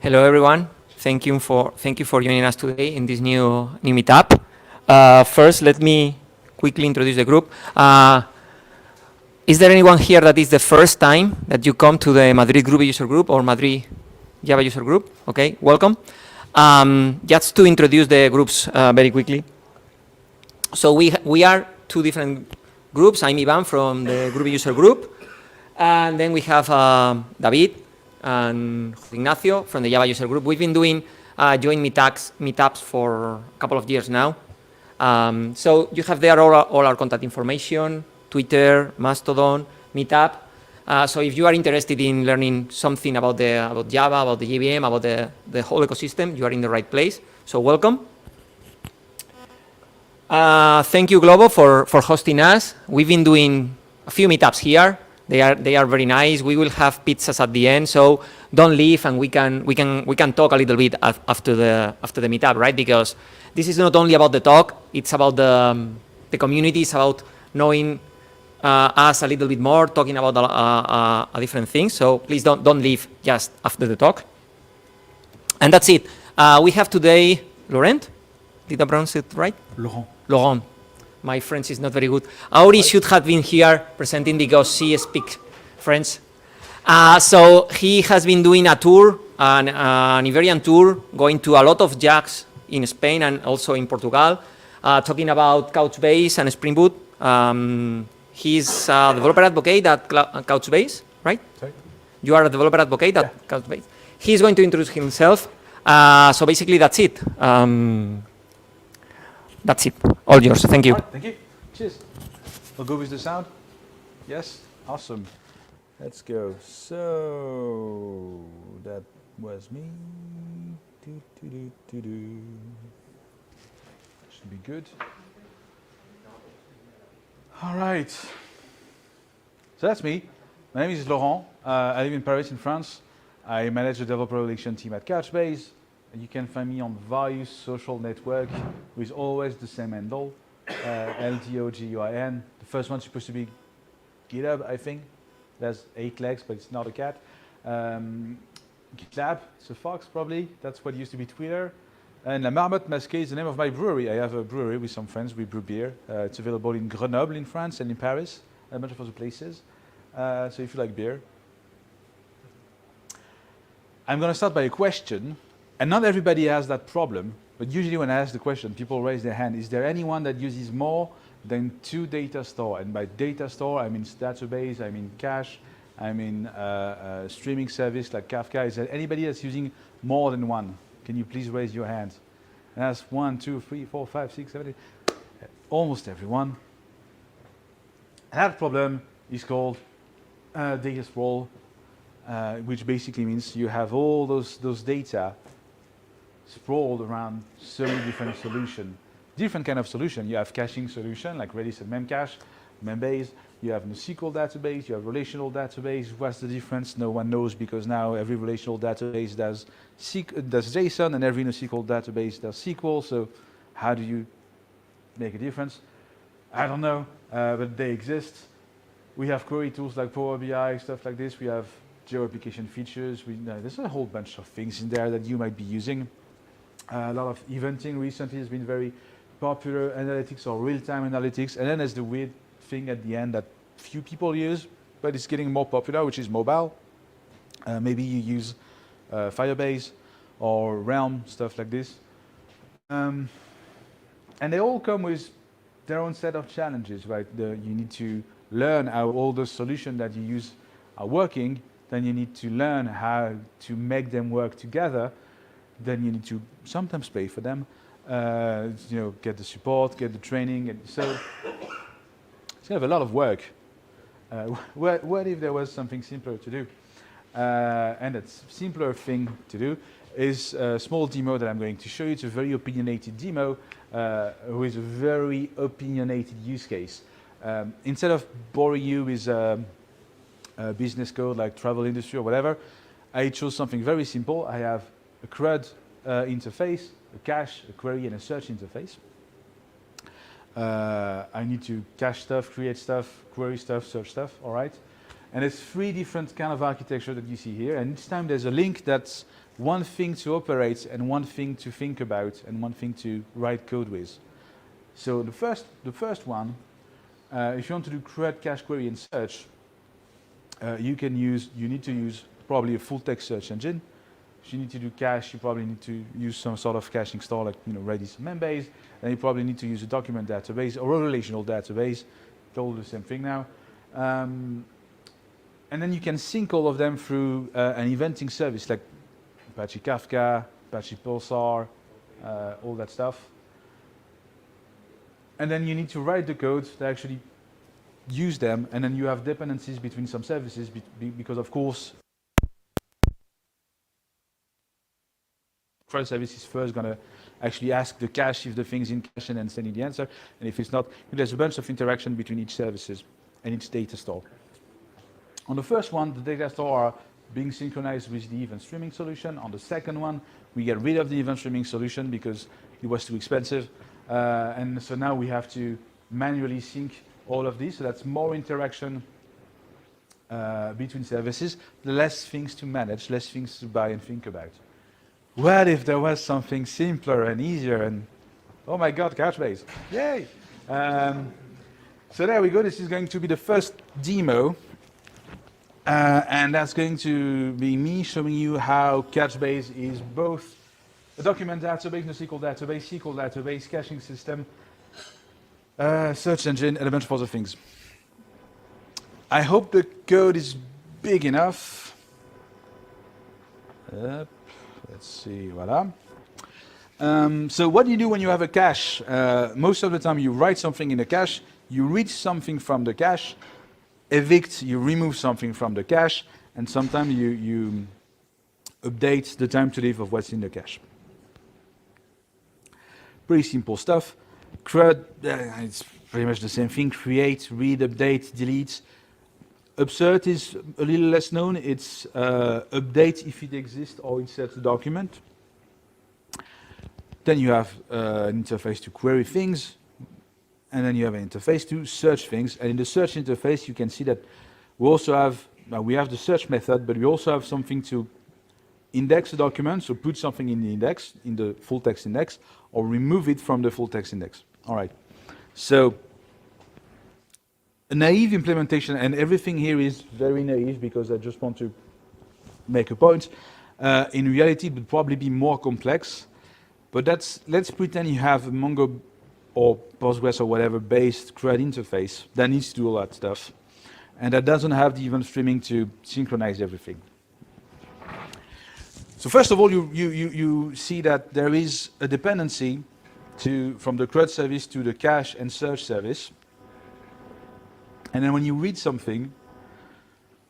Hello, everyone. Thank you for joining us today in this new meetup. First, let me quickly introduce the group. Is there anyone here that is the first time that you come to the Madrid Groovy user group or Madrid Java user group? Okay, welcome. Just to introduce the groups very quickly. So we are two different groups. I'm Ivan from the Groovy user group, and then we have David and Ignacio from the Java user group. We've been doing joint meetups for a couple of years now. So you have there all our contact information, Twitter, Mastodon, Meetup. So if you are interested in learning something about Java, about the JVM, about the whole ecosystem, you are in the right place. So welcome. Thank you, Globo, for hosting us. We've been doing a few meetups here. They are very nice. We will have pizzas at the end, so don't leave, and we can talk a little bit after the meetup, right? Because this is not only about the talk; it's about the community. It's about knowing us a little bit more, talking about a different things. So please don't leave just after the talk. And that's it. We have today Laurent. Did I pronounce it right? Laurent. My French is not very good. Auri should have been here presenting because she speaks French. So he has been doing a tour, an Iberian tour, going to a lot of JAX in Spain and also in Portugal, talking about Couchbase and Springboot. He's a developer advocate at Couchbase, right? Sorry? You are a developer advocate at Couchbase. He's going to introduce himself. So basically that's it. That's it. All yours. Thank you. Right, thank you. Cheers. We'll go with the sound. Yes? Awesome. Let's go. So, that was me. Should be good. All right. So that's me. My name is Laurent. I live in Paris, in France. I manage the developer relation team at Couchbase. You can find me on various social networks with always the same handle, LDOGUIN. The first one's supposed to be GitHub, I think. There's 8 legs, but it's not a cat. GitLab, it's a fox probably. That's what used to be Twitter. And La Marmotte Masquée is the name of my brewery. I have a brewery with some friends. We brew beer. It's available in Grenoble in France and in Paris, and a bunch of other places. So if you like beer. I'm going to start by a question. And not everybody has that problem, but usually when I ask the question, people raise their hand. Is there anyone that uses more than 2 data store? And by data store, I mean database, I mean cache, I mean streaming service like Kafka. Is there anybody that's using more than one? Can you please raise your hand? And that's 1, 2, 3, 4, 5, 6, 7, 8. Almost everyone. And that problem is called data sprawl, which basically means you have all those data sprawled around so many different solutions. Different kind of solution. You have caching solution like Redis and Memcache, Membase. You have NoSQL database. You have relational database. What's the difference? No one knows because now every relational database does JSON and every NoSQL database does SQL. So how do you make a difference? I don't know, but they exist. We have query tools like Power BI, stuff like this. We have geo-application features. There's a whole bunch of things in there that you might be using. A lot of eventing recently has been very popular, analytics or real-time analytics. And then there's the weird thing at the end that few people use, but it's getting more popular, which is mobile. Maybe you use Firebase or Realm, stuff like this. And they all come with their own set of challenges, right? You need to learn how all the solutions that you use are working. Then you need to learn how to make them work together. Then you need to sometimes pay for them, get the support, get the training. And so it's kind of a lot of work. What if there was something simpler to do? And that simpler thing to do is a small demo that I'm going to show you. It's a very opinionated demo with a very opinionated use case. Instead of boring you with business code like travel industry or whatever, I chose something very simple. I have a CRUD interface, a cache, a query, and a search interface. I need to cache stuff, create stuff, query stuff, search stuff, all right? And there's 3 different kind of architecture that you see here. And each time there's a link that's one thing to operate and one thing to think about and one thing to write code with. So the first one, if you want to do CRUD, cache query, and search, you need to use probably a full-text search engine. If you need to do cache, you probably need to use some sort of caching store like Redis and Membase. Then you probably need to use a document database or a relational database. It's all the same thing now. And then you can sync all of them through an eventing service like Apache Kafka, Apache Pulsar, all that stuff. And then you need to write the code to actually use them, and then you have dependencies between some services because, of course, CRUD service is first going to actually ask the cache if the thing's in cache and then send you the answer. And if it's not, there's a bunch of interaction between each services and each data store. On the first one, the data store are being synchronized with the event streaming solution. On the second one, we get rid of the event streaming solution because it was too expensive. And so now we have to manually sync all of these. So that's more interaction between services, less things to manage, less things to buy and think about. What if there was something simpler and easier and, oh my God, Couchbase, yay! So there we go. This is going to be the first demo. And that's going to be me showing you how Couchbase is both a document database, NoSQL database, caching system, search engine, and a bunch of other things. I hope the code is big enough. Let's see, voila. So what do you do when you have a cache? Most of the time you write something in a cache, you read something from the cache, evict, you remove something from the cache, and sometimes you update the time to live of what's in the cache. Pretty simple stuff. CRUD, it's pretty much the same thing. Create, read, update, delete. Upsert is a little less known. It's update if it exists or insert a document. Then you have an interface to query things. And then you have an interface to search things. And in the search interface, you can see that we also have, we have the search method, but we also have something to index a document, so put something in the index, in the full text index, or remove it from the full text index. All right. So a naive implementation, and everything here is very naive because I just want to make a point. In reality, it would probably be more complex. But let's pretend you have a Mongo or Postgres or whatever based CRUD interface that needs to do all that stuff. And that doesn't have the event streaming to synchronize everything. So first of all, you see that there is a dependency from the CRUD service to the cache and search service. And then when you read something,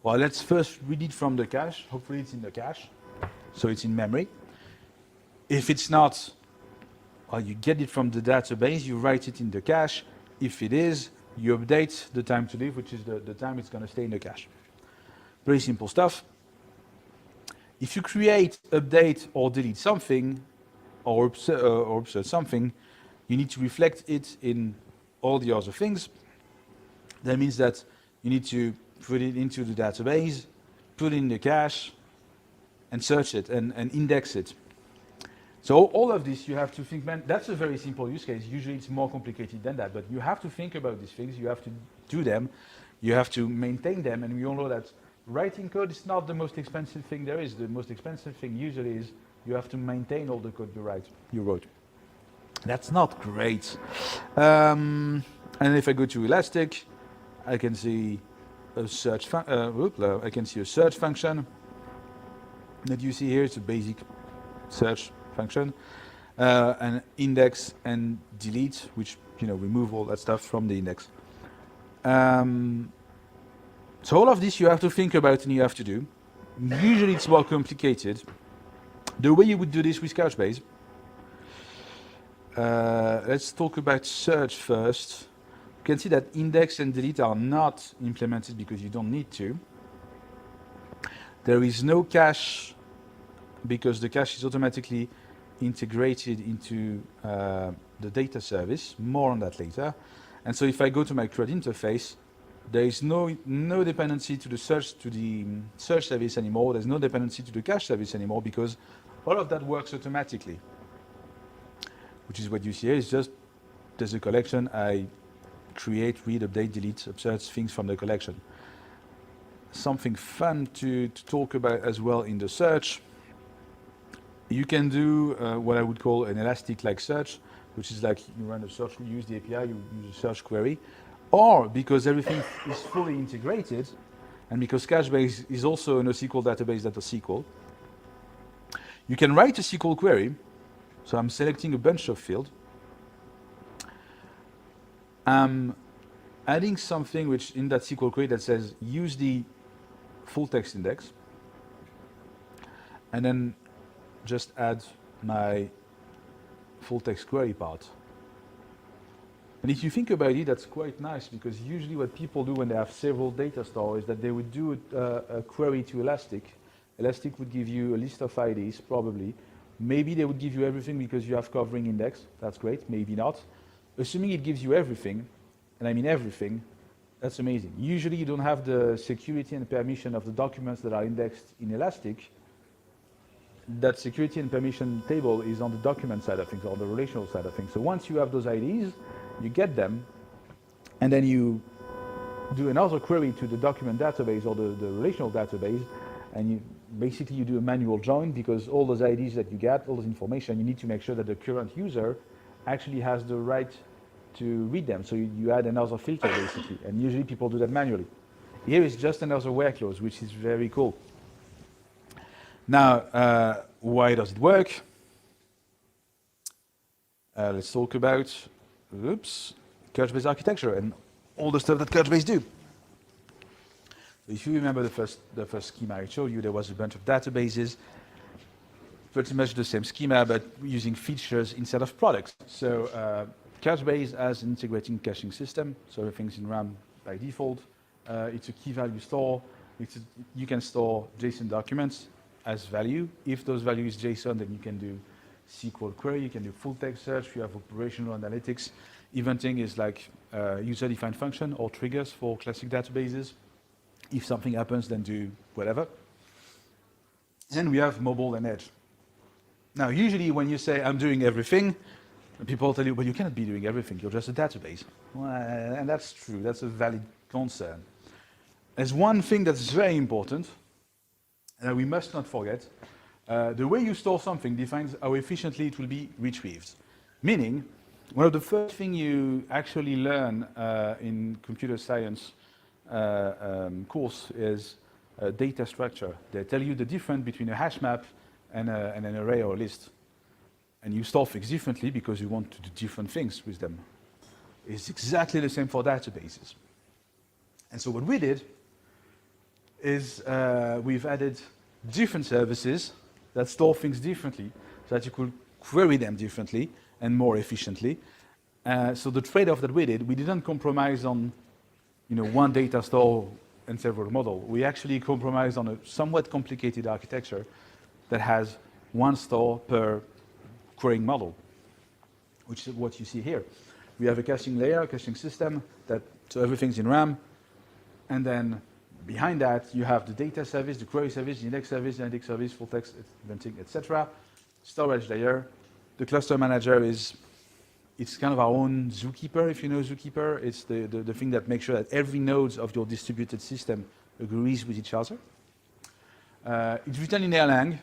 well, let's first read it from the cache. Hopefully it's in the cache, so it's in memory. If it's not, well, you get it from the database, you write it in the cache. If it is, you update the time to live, which is the time it's going to stay in the cache. Very simple stuff. If you create, update, or delete something, or observe something, you need to reflect it in all the other things. That means that you need to put it into the database, put it in the cache, and search it, and index it. So all of this, you have to think, man, that's a very simple use case. Usually it's more complicated than that, but you have to think about these things. You have to do them. You have to maintain them, and we all know that writing code is not the most expensive thing there is. The most expensive thing usually is you have to maintain all the code you wrote. That's not great. And if I go to Elastic, I can see a search. I can see a search function that you see here. It's a basic search function, and index and delete, which remove all that stuff from the index. So all of this you have to think about and you have to do. Usually it's more complicated. The way you would do this with Couchbase, let's talk about search first. You can see that index and delete are not implemented because you don't need to. There is no cache because the cache is automatically integrated into the data service. More on that later. And so if I go to my CRUD interface, There is no dependency to the search service anymore. There's no dependency to the cache service anymore because all of that works automatically. Which is what you see here. It's just there's a collection. I create, read, update, delete, search things from the collection. Something fun to talk about as well in the search. You can do what I would call an elastic-like search, which is like you run a search, you use the API, you use a search query. Or because everything is fully integrated, and because Couchbase is also a NoSQL database that's a SQL, you can write a SQL query. So I'm selecting a bunch of fields. I'm adding something which in that SQL query that says use the full text index, and then just add my full text query part. And if you think about it, that's quite nice because usually what people do when they have several data stores is that they would do a query to Elastic. Elastic would give you a list of IDs, probably. Maybe they would give you everything because you have covering index. That's great, maybe not. Assuming it gives you everything, and I mean everything, that's amazing. Usually you don't have the security and permission of the documents that are indexed in Elastic. That security and permission table is on the document side of things or the relational side of things. So once you have those IDs, you get them, and then you do another query to the document database or the relational database, and you basically do a manual join because all those IDs that you get, all this information, you need to make sure that the current user actually has the right to read them. So you add another filter basically, and usually people do that manually. Here is just another where clause, which is very cool. Now, why does it work? Let's talk about, Couchbase architecture and all the stuff that Couchbase do. If you remember the first schema I showed you, there was a bunch of databases, pretty much the same schema, but using features instead of products. So Couchbase has an integrating caching system, so everything's in RAM by default. It's a key value store. You can store JSON documents as value. If those values JSON, then you can do SQL query, you can do full text search, you have operational analytics. Eventing is like user-defined function or triggers for classic databases. If something happens, then do whatever. Then we have mobile and edge. Now, usually when you say, I'm doing everything, people tell you, well, you cannot be doing everything, you're just a database. Well, and that's true, that's a valid concern. There's one thing that's very important, and we must not forget. The way you store something defines how efficiently it will be retrieved. Meaning, one of the first things you actually learn in computer science course is data structure. They tell you the difference between a hash map and an array or a list. And you store things differently because you want to do different things with them. It's exactly the same for databases. And so what we did is we've added different services that store things differently so that you could query them differently and more efficiently. So the trade-off that we did, we didn't compromise on one data store and several models. We actually compromised on a somewhat complicated architecture that has one store per querying model, which is what you see here. We have a caching layer, a caching system, so everything's in RAM, and then behind that you have the data service, the query service, the index service, full text, eventing, etc. Storage layer. The cluster manager it's kind of our own zookeeper, if you know zookeeper. It's the thing that makes sure that every node of your distributed system agrees with each other. It's written in Erlang,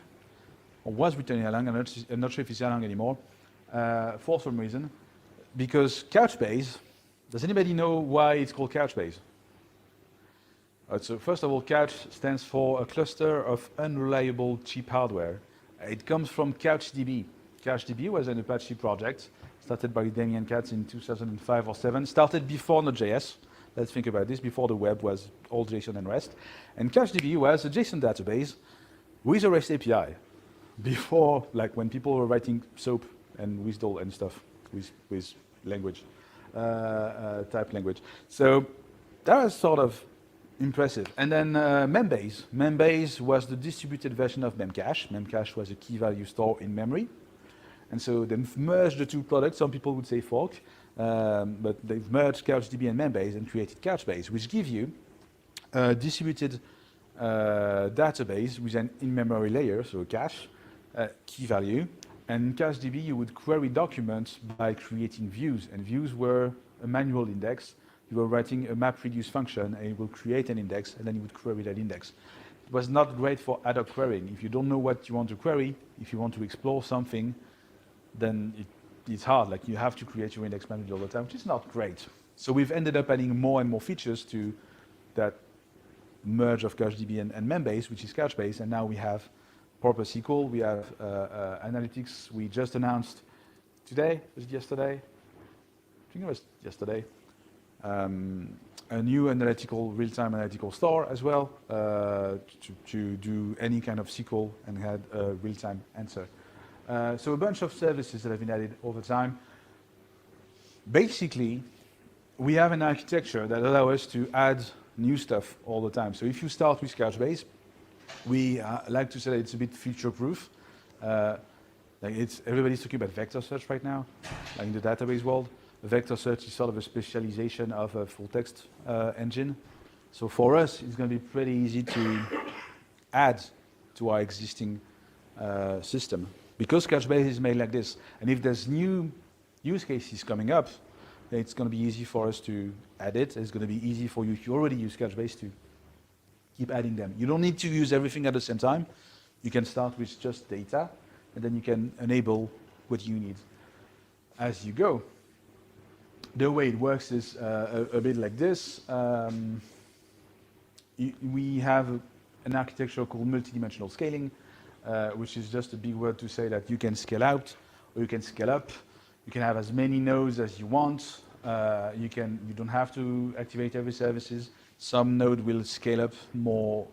or was written in Erlang. I'm not sure if it's Erlang anymore, for some reason. Because Couchbase, does anybody know why it's called Couchbase? So first of all, Couch stands for a cluster of unreliable cheap hardware. It comes from CouchDB. CouchDB was an Apache project started by Damien Katz in 2005 or 7. Started before Node.js. Let's think about this, before the web was all JSON and REST. And CouchDB was a JSON database with a REST API. Before, like when people were writing SOAP and WSDL and stuff with language, type language. So that was sort of impressive. And then Membase. Membase was the distributed version of Memcache. Memcache was a key value store in memory. And so they've merged the two products. Some people would say fork, but they've merged CouchDB and Membase and created Couchbase, which give you a distributed database with an in-memory layer, so a cache, key value. And in CouchDB, you would query documents by creating views, and views were a manual index. You were writing a map reduce function, and it will create an index, and then you would query that index. It was not great for ad hoc querying. If you don't know what you want to query, if you want to explore something, then it's hard. Like, you have to create your index manually all the time, which is not great. So we've ended up adding more and more features to that merge of CouchDB and Membase, which is Couchbase, and now we have proper SQL, we have analytics. We just announced today, was it yesterday? I think it was yesterday. A new real-time analytical store as well, to do any kind of SQL and had a real-time answer. So a bunch of services that have been added over time. Basically, we have an architecture that allows us to add new stuff all the time. So if you start with Couchbase, we like to say that it's a bit future-proof. Everybody's talking about vector search right now, like in the database world. Vector search is sort of a specialization of a full-text engine. So for us, it's going to be pretty easy to add to our existing system, because Couchbase is made like this. And if there's new use cases coming up, then it's going to be easy for us to add it. It's going to be easy for you, if you already use Couchbase, to keep adding them. You don't need to use everything at the same time. You can start with just data, and then you can enable what you need as you go. The way it works is a bit like this. We have an architecture called multidimensional scaling, which is just a big word to say that you can scale out or you can scale up. You can have as many nodes as you want. You don't have to activate every services. Some node will scale up more.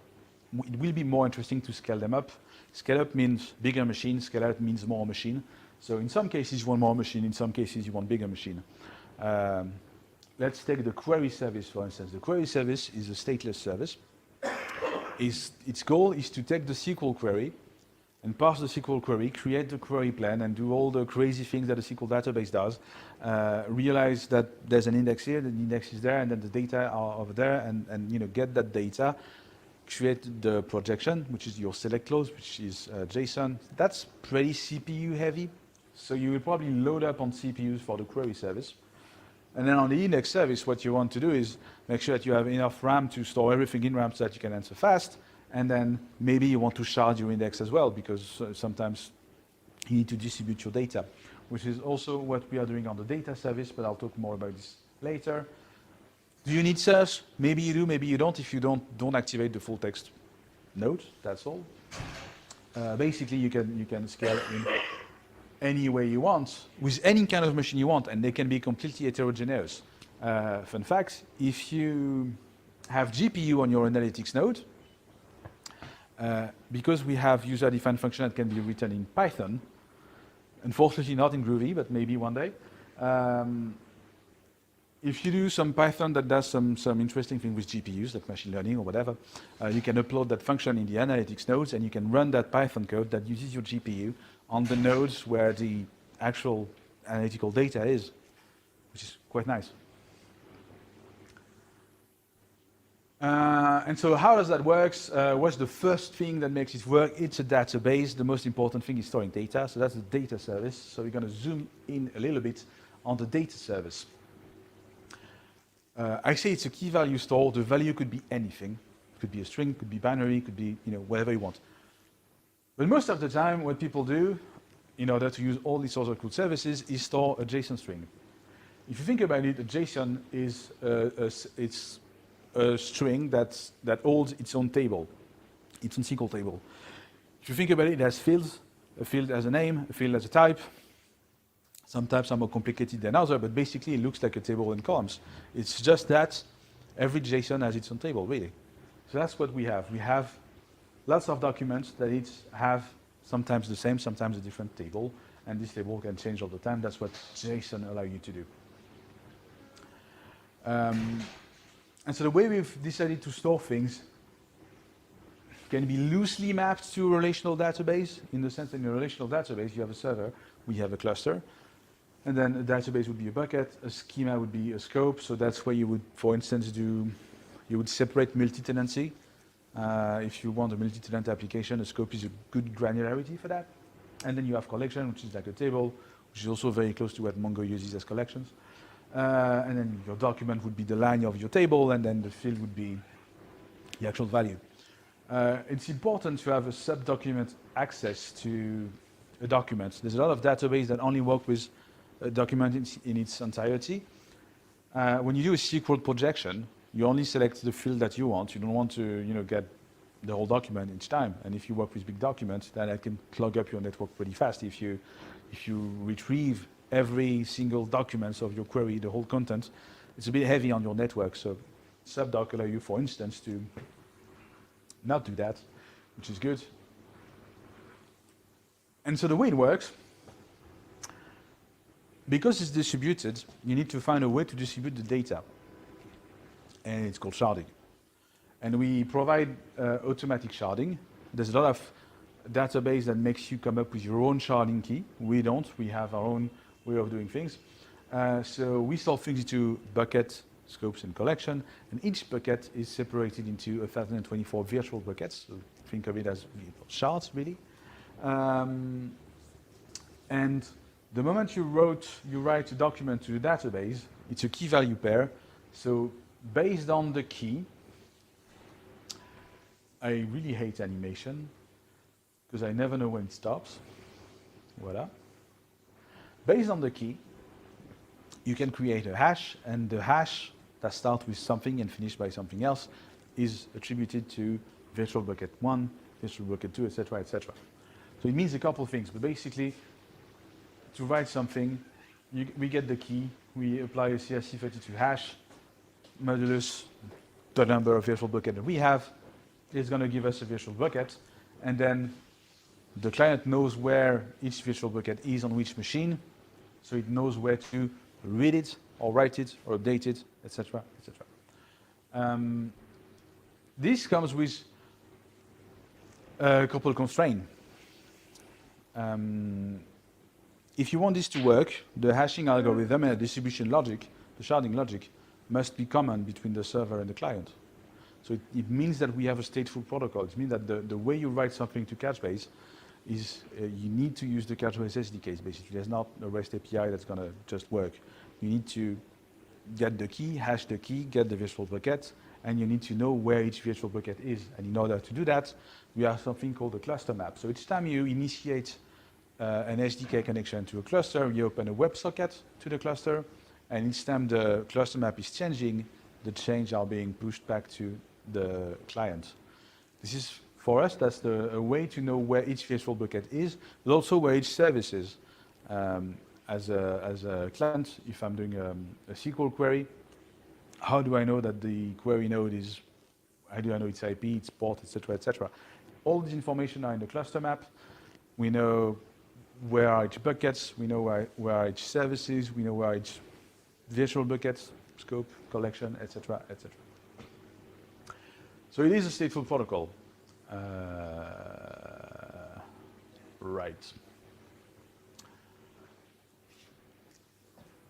It will be more interesting to scale them up. Scale up means bigger machine. Scale out means more machine. So in some cases you want more machine. In some cases you want bigger machine. Let's take the query service, for instance. The query service is a stateless service. Its goal is to take the SQL query and parse the SQL query, create the query plan, and do all the crazy things that a SQL database does. Realize that there's an index here, the index is there, and then the data are over there, and get that data, create the projection, which is your select clause, which is JSON. That's pretty CPU heavy, so you will probably load up on CPUs for the query service. And then on the index service, what you want to do is make sure that you have enough RAM to store everything in RAM so that you can answer fast. And then maybe you want to shard your index as well, because sometimes you need to distribute your data, which is also what we are doing on the data service, but I'll talk more about this later. Do you need search? Maybe you do, maybe you don't. If you don't activate the full text node, that's all. Basically, you can scale in any way you want, with any kind of machine you want, and they can be completely heterogeneous. Fun fact, if you have GPU on your analytics node, because we have user-defined function that can be written in Python, unfortunately not in Groovy, but maybe one day, if you do some Python that does some interesting thing with GPUs, like machine learning or whatever, you can upload that function in the analytics nodes, and you can run that Python code that uses your GPU on the nodes where the actual analytical data is, which is quite nice. And so how does that work? What's the first thing that makes it work? It's a database. The most important thing is storing data, so that's the data service. So we're going to zoom in a little bit on the data service. I say it's a key value store. The value could be anything. It could be a string, could be binary, could be whatever you want. But most of the time, what people do, in order to use all these sorts of cool services, is store a JSON string. If you think about it, a JSON is it's a string that holds its own table, its own SQL table. If you think about it, it has fields. A field has a name, a field has a type. Some types are more complicated than others, but basically it looks like a table in columns. It's just that every JSON has its own table, really. So that's what we have. We have lots of documents that each have sometimes the same, sometimes a different table, and this table can change all the time. That's what JSON allows you to do. And so the way we've decided to store things, can be loosely mapped to a relational database, in the sense that in a relational database, you have a server, we have a cluster, and then a database would be a bucket, a schema would be a scope, so that's where you would, for instance, you would separate multi-tenancy. If you want a multi-tenant application, a scope is a good granularity for that. And then you have collection, which is like a table, which is also very close to what Mongo uses as collections. And then your document would be the line of your table, and then the field would be the actual value. It's important to have a sub-document access to a document. There's a lot of databases that only work with a document in its entirety. When you do a SQL projection, you only select the field that you want. You don't want to, get the whole document each time. And if you work with big documents, then it can clog up your network pretty fast. If you retrieve every single document of your query, the whole content, it's a bit heavy on your network. So subdoc allow you, for instance, to not do that, which is good. And so the way it works, because it's distributed, you need to find a way to distribute the data. And it's called sharding. And we provide automatic sharding. There's a lot of database that makes you come up with your own sharding key. We don't. We have our own way of doing things. So we solve things into bucket, scopes, and collection. And each bucket is separated into 1,024 virtual buckets. So think of it as shards, really. And the moment you write a document to the database, it's a key-value pair. So based on the key, I really hate animation because I never know when it stops. Voila. Based on the key, you can create a hash, and the hash that starts with something and finishes by something else is attributed to virtual bucket 1, virtual bucket 2, etc., etc. So it means a couple of things, but basically, to write something, we get the key, we apply a CRC32 hash, modulus the number of virtual buckets that we have, is going to give us a virtual bucket, and then the client knows where each virtual bucket is on which machine, so it knows where to read it, or write it, or update it, etc., etc. This comes with a couple of constraints. If you want this to work, the hashing algorithm and the distribution logic, the sharding logic, must be common between the server and the client. So it means that we have a stateful protocol. It means that the way you write something to Couchbase is you need to use the Couchbase SDKs, basically. There's not a REST API that's going to just work. You need to get the key, hash the key, get the virtual bucket, and you need to know where each virtual bucket is. And in order to do that, we have something called a cluster map. So each time you initiate an SDK connection to a cluster, you open a WebSocket to the cluster, and each time the cluster map is changing, the changes are being pushed back to the client. This is, for us, that's a way to know where each virtual bucket is, but also where each service is. As a client, if I'm doing a SQL query, how do I know that the query node is, how do I know its IP, its port, etc., etc.? All this information are in the cluster map. We know where are each buckets, we know where are each services, we know where are each virtual buckets, scope, collection, etc., etc. So it is a stateful protocol. Right.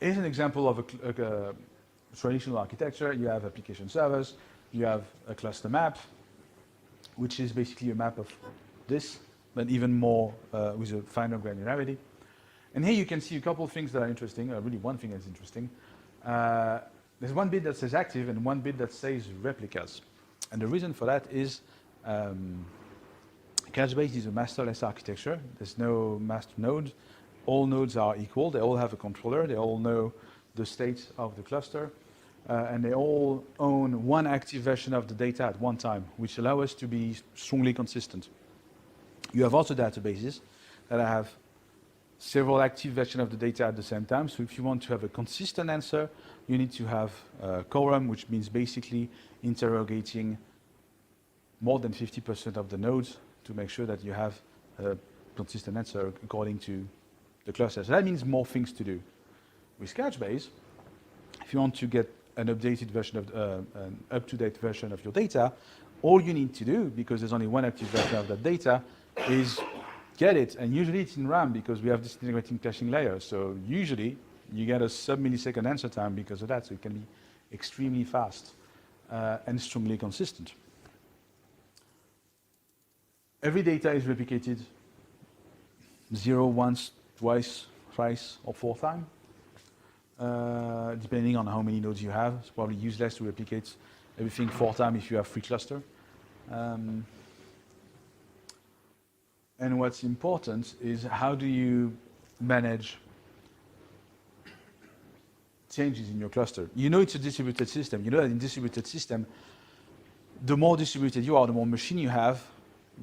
Here's an example of a traditional architecture. You have application servers, you have a cluster map, which is basically a map of this, but even more with a finer granularity. And here you can see a couple of things that are interesting, really one thing that's interesting. There's one bit that says active and one bit that says replicas. And the reason for that is Couchbase is a masterless architecture. There's no master node. All nodes are equal. They all have a controller. They all know the state of the cluster. And they all own one active version of the data at one time, which allow us to be strongly consistent. You have also databases that have several active versions of the data at the same time. So if you want to have a consistent answer, you need to have a quorum, which means basically interrogating more than 50% of the nodes to make sure that you have a consistent answer according to the cluster. So that means more things to do. With Couchbase, if you want to get an updated version of an up-to-date version of your data, all you need to do, because there's only one active version of that data, is get it. And usually it's in RAM because we have this integrating caching layer. So usually you get a sub-millisecond answer time because of that. So it can be extremely fast and strongly consistent. Every data is replicated 0, once, twice, thrice, or 4 times. Depending on how many nodes you have. It's probably useless to replicate everything 4 times if you have 3 clusters. And what's important is how do you manage changes in your cluster. You know it's a distributed system. You know that in distributed system, the more distributed you are, the more machine you have,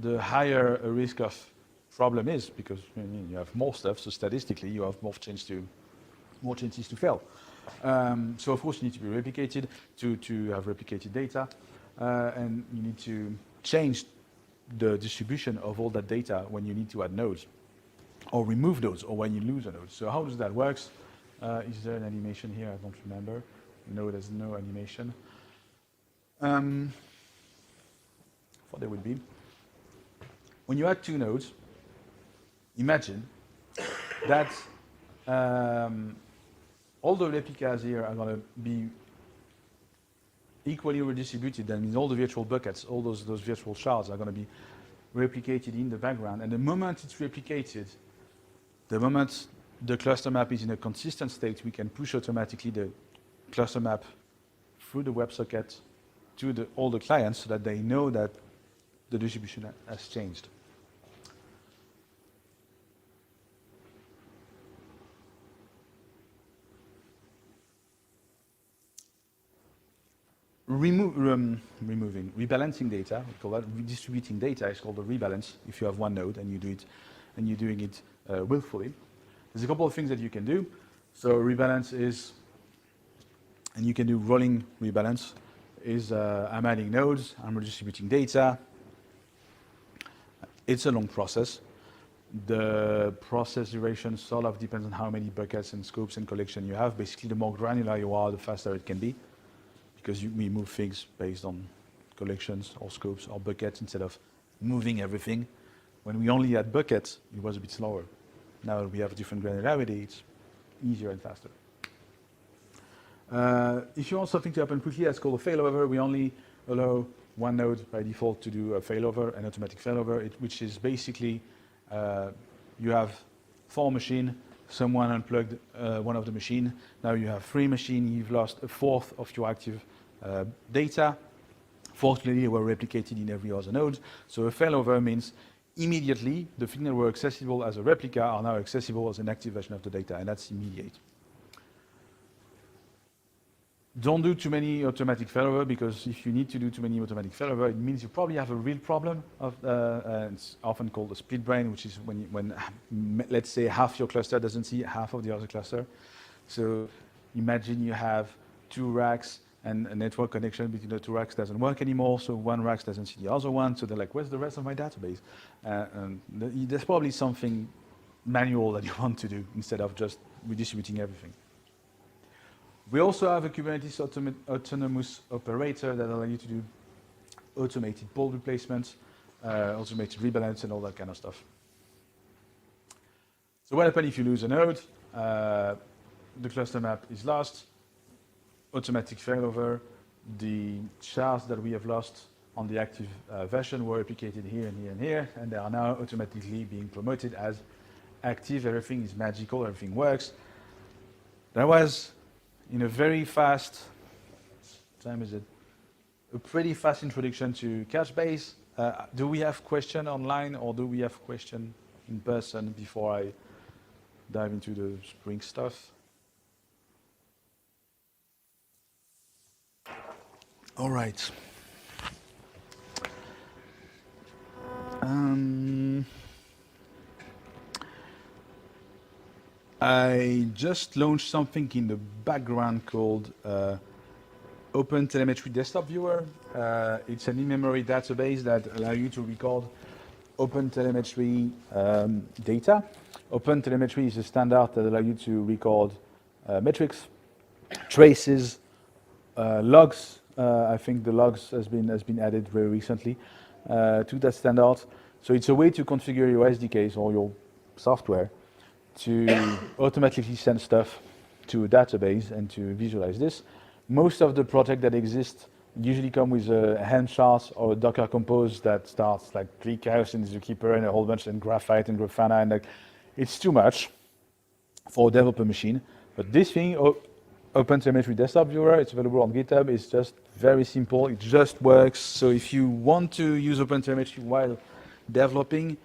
the higher a risk of problem is, because you have more stuff, so statistically you have more chances to fail. So of course you need to be replicated to have replicated data, and you need to change the distribution of all that data when you need to add nodes, or remove those, or when you lose a node. So how does that work? Is there an animation here? I don't remember. No, there's no animation. Thought there would be. When you add 2 nodes, imagine that all the replicas here are going to be equally redistributed. That means all the virtual buckets, all those virtual shards are going to be replicated in the background. And the moment it's replicated, the moment the cluster map is in a consistent state, we can push automatically the cluster map through the WebSocket to all the clients so that they know that the distribution has changed. Rebalancing data, we call that redistributing data, is called a rebalance if you have one node and you do it, and you're doing it willfully. There's a couple of things that you can do. So rebalance is, and you can do rolling rebalance, is I'm adding nodes, I'm redistributing data. It's a long process. The process duration sort of depends on how many buckets and scopes and collection you have. Basically, the more granular you are, the faster it can be, because we move things based on collections or scopes or buckets instead of moving everything. When we only had buckets, it was a bit slower. Now that we have different granularity, it's easier and faster. If you want something to happen quickly, that's called a failover. We only allow one node by default to do a failover, an automatic failover, which is basically you have 4 machines, someone unplugged one of the machine. Now you have 3 machines, you've lost a fourth of your active data. Fortunately, they were replicated in every other node. So a failover means immediately the things that were accessible as a replica are now accessible as an active version of the data, and that's immediate. Don't do too many automatic failover, because if you need to do too many automatic failover, it means you probably have a real problem. It's often called a split brain, which is when let's say half your cluster doesn't see half of the other cluster. So imagine you have 2 racks and a network connection between the 2 racks doesn't work anymore, so one rack doesn't see the other one, so they're like, where's the rest of my database? And there's probably something manual that you want to do instead of just redistributing everything. We also have a Kubernetes autonomous operator that allows you to do automated pool replacements, automated rebalance, and all that kind of stuff. So what happens if you lose a node? The cluster map is lost. Automatic failover. The shards that we have lost on the active version were replicated here and here and here, and they are now automatically being promoted as active. Everything is magical. Everything works. That was in a very fast, time is it? A pretty fast introduction to Couchbase. Do we have question online, or do we have question in person before I dive into the Spring stuff? All right. I just launched something in the background called Open Telemetry Desktop Viewer. It's an in-memory database that allows you to record Open Telemetry data. Open Telemetry is a standard that allows you to record metrics, traces, logs I think the logs has been added very recently to that standard. So it's a way to configure your SDKs or your software to automatically send stuff to a database and to visualize this. Most of the projects that exist usually come with a Helm chart or a Docker Compose that starts like 3 cows in Zookeeper and a whole bunch in Graphite and Grafana, and like it's too much for a developer machine. But this thing, OpenTelemetry Desktop Viewer, it's available on GitHub. It's just very simple. It just works. So if you want to use OpenTelemetry while developing,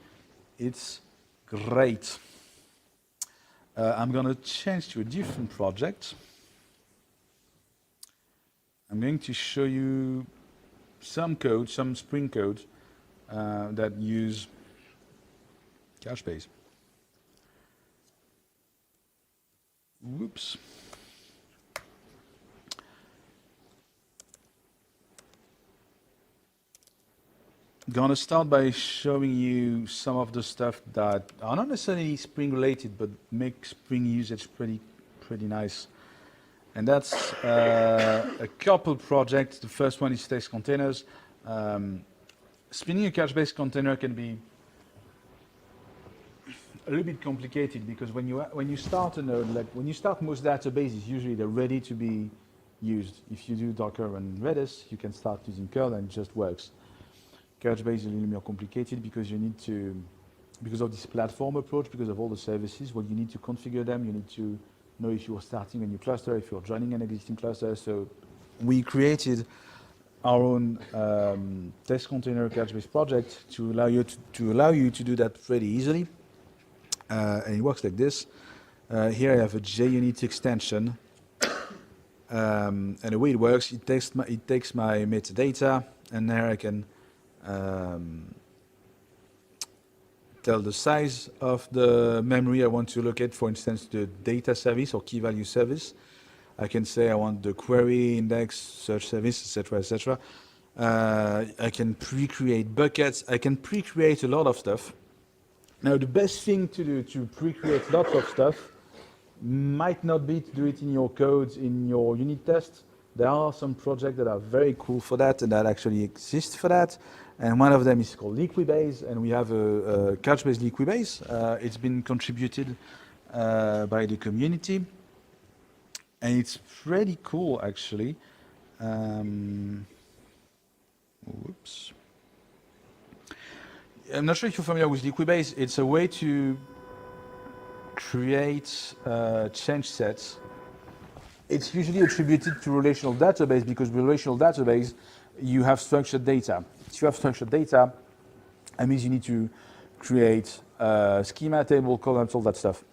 it's great. I'm going to change to a different project. I'm going to show you some code, some Spring code that use Couchbase. Whoops. Gonna start by showing you some of the stuff that are not necessarily Spring related, but make Spring usage pretty nice. And that's a couple projects. The first one is test containers. Spinning a Couchbase container can be a little bit complicated because when you start a node, like when you start most databases, usually they're ready to be used. If you do Docker and Redis, you can start using curl and it just works. Couchbase is a little more complicated because you need to, because of this platform approach, because of all the services, well, you need to configure them. You need to know if you're starting a new cluster, if you're joining an existing cluster. So we created our own test container Couchbase project to allow you to do that pretty easily. And it works like this. Here I have a JUnit extension. And the way it works, it takes my metadata, and there I can tell the size of the memory I want to locate, for instance, the data service or key value service. I can say I want the query, index, search service, etc., etc. I can pre-create buckets. I can pre-create a lot of stuff. Now, the best thing to do to pre-create lots of stuff might not be to do it in your code, in your unit test. There are some projects that are very cool for that and that actually exist for that. And one of them is called Liquibase, and we have a Couchbase Liquibase. It's been contributed by the community, and it's pretty cool actually. Whoops. I'm not sure if you're familiar with Liquibase. It's a way to create change sets. It's usually attributed to relational database because with relational database, you have structured data. If you have structured data, that means you need to create a schema, table, columns, all that stuff.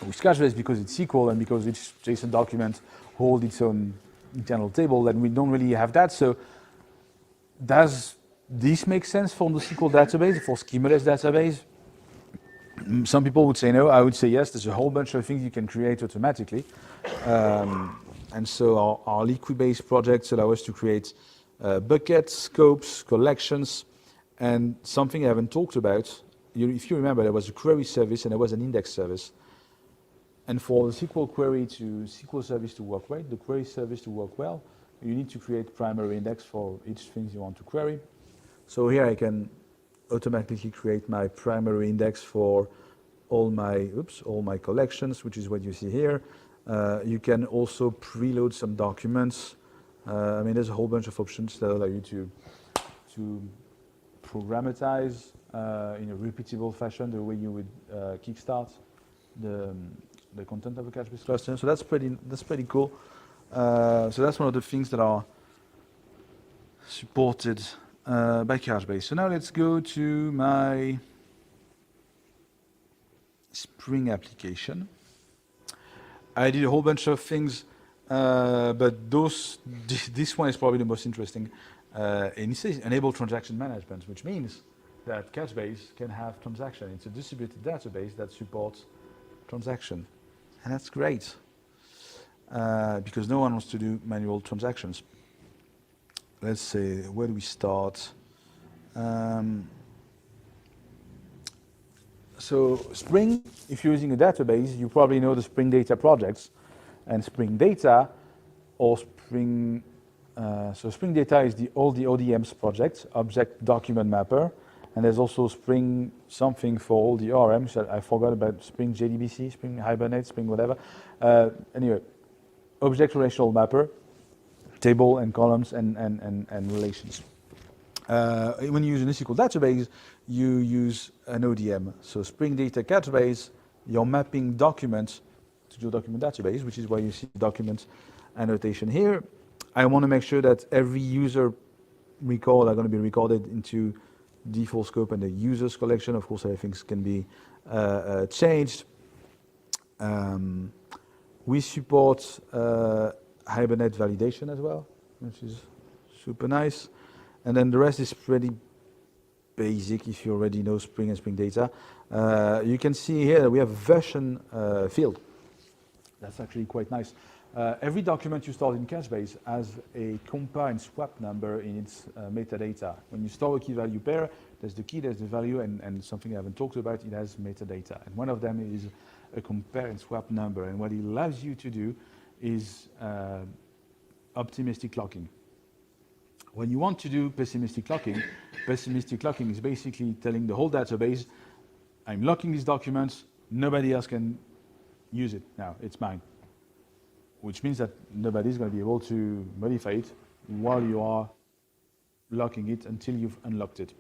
With Couchbase, because it's SQL and because each JSON document holds its own internal table, then we don't really have that. So does this make sense for the SQL database, for schemaless database? Some people would say no. I would say yes. There's a whole bunch of things you can create automatically. And so our Liquibase projects allow us to create buckets, scopes, collections, and something I haven't talked about. If you remember, there was a query service and there was an index service. And for the SQL query to SQL service to work well, the query service to work well, you need to create primary index for each thing you want to query. So here I can automatically create my primary index for all my collections, which is what you see here. You can also preload some documents. I mean, there's a whole bunch of options that allow you to programmatize in a repeatable fashion the way you would kickstart the content of a Couchbase cluster. So that's pretty cool. So that's one of the things that are supported by Couchbase. So now let's go to my Spring application. I did a whole bunch of things, but this one is probably the most interesting. And it says enable transaction management, which means that Couchbase can have transaction. It's a distributed database that supports transaction. And that's great, because no one wants to do manual transactions. Let's say, where do we start? So Spring, if you're using a database, you probably know the Spring Data projects. And Spring Data or Spring So Spring Data is all the ODMs project, Object Document Mapper, and there's also Spring something for all the ORMs. I forgot about Spring JDBC, Spring Hibernate, Spring whatever. Anyway, Object Relational Mapper, table and columns and relations. When you use an SQL database, you use an ODM. So Spring Data Database, you're mapping documents to your document database, which is why you see document annotation here. I want to make sure that every user record are going to be recorded into default scope and the users collection. Of course, things can be changed. We support Hibernate validation as well, which is super nice. And then the rest is pretty basic if you already know Spring and Spring Data. You can see here that we have a version field. That's actually quite nice. Every document you store in Couchbase has a compare and swap number in its metadata. When you store a key value pair, there's the key, there's the value, and something I haven't talked about, it has metadata. And one of them is a compare and swap number. And what it allows you to do is optimistic locking. When you want to do pessimistic locking is basically telling the whole database, I'm locking these documents, nobody else can use it now, it's mine. Which means that nobody's going to be able to modify it while you are locking it until you've unlocked it.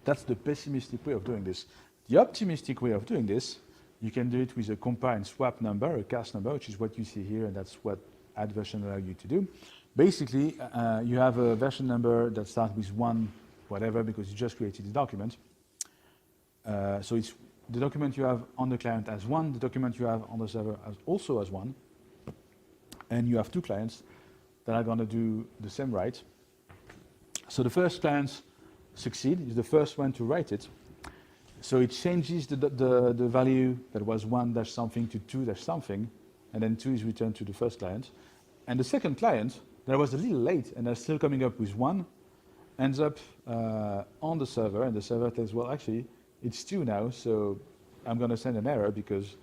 That's the pessimistic way of doing this. The optimistic way of doing this, you can do it with a compare and swap number, a cast number, which is what you see here, and that's what add version allows you to do. Basically, you have a version number that starts with 1, whatever, because you just created the document. So it's the document you have on the client as 1, the document you have on the server also as 1. And you have 2 clients that are going to do the same write. So the first client succeed, is the first one to write it. So it changes the value that was 1-something to 2-something, and then 2 is returned to the first client. And the second client, that was a little late, and they're still coming up with 1, ends up on the server, and the server tells, well, actually, it's 2 now, so I'm going to send an error because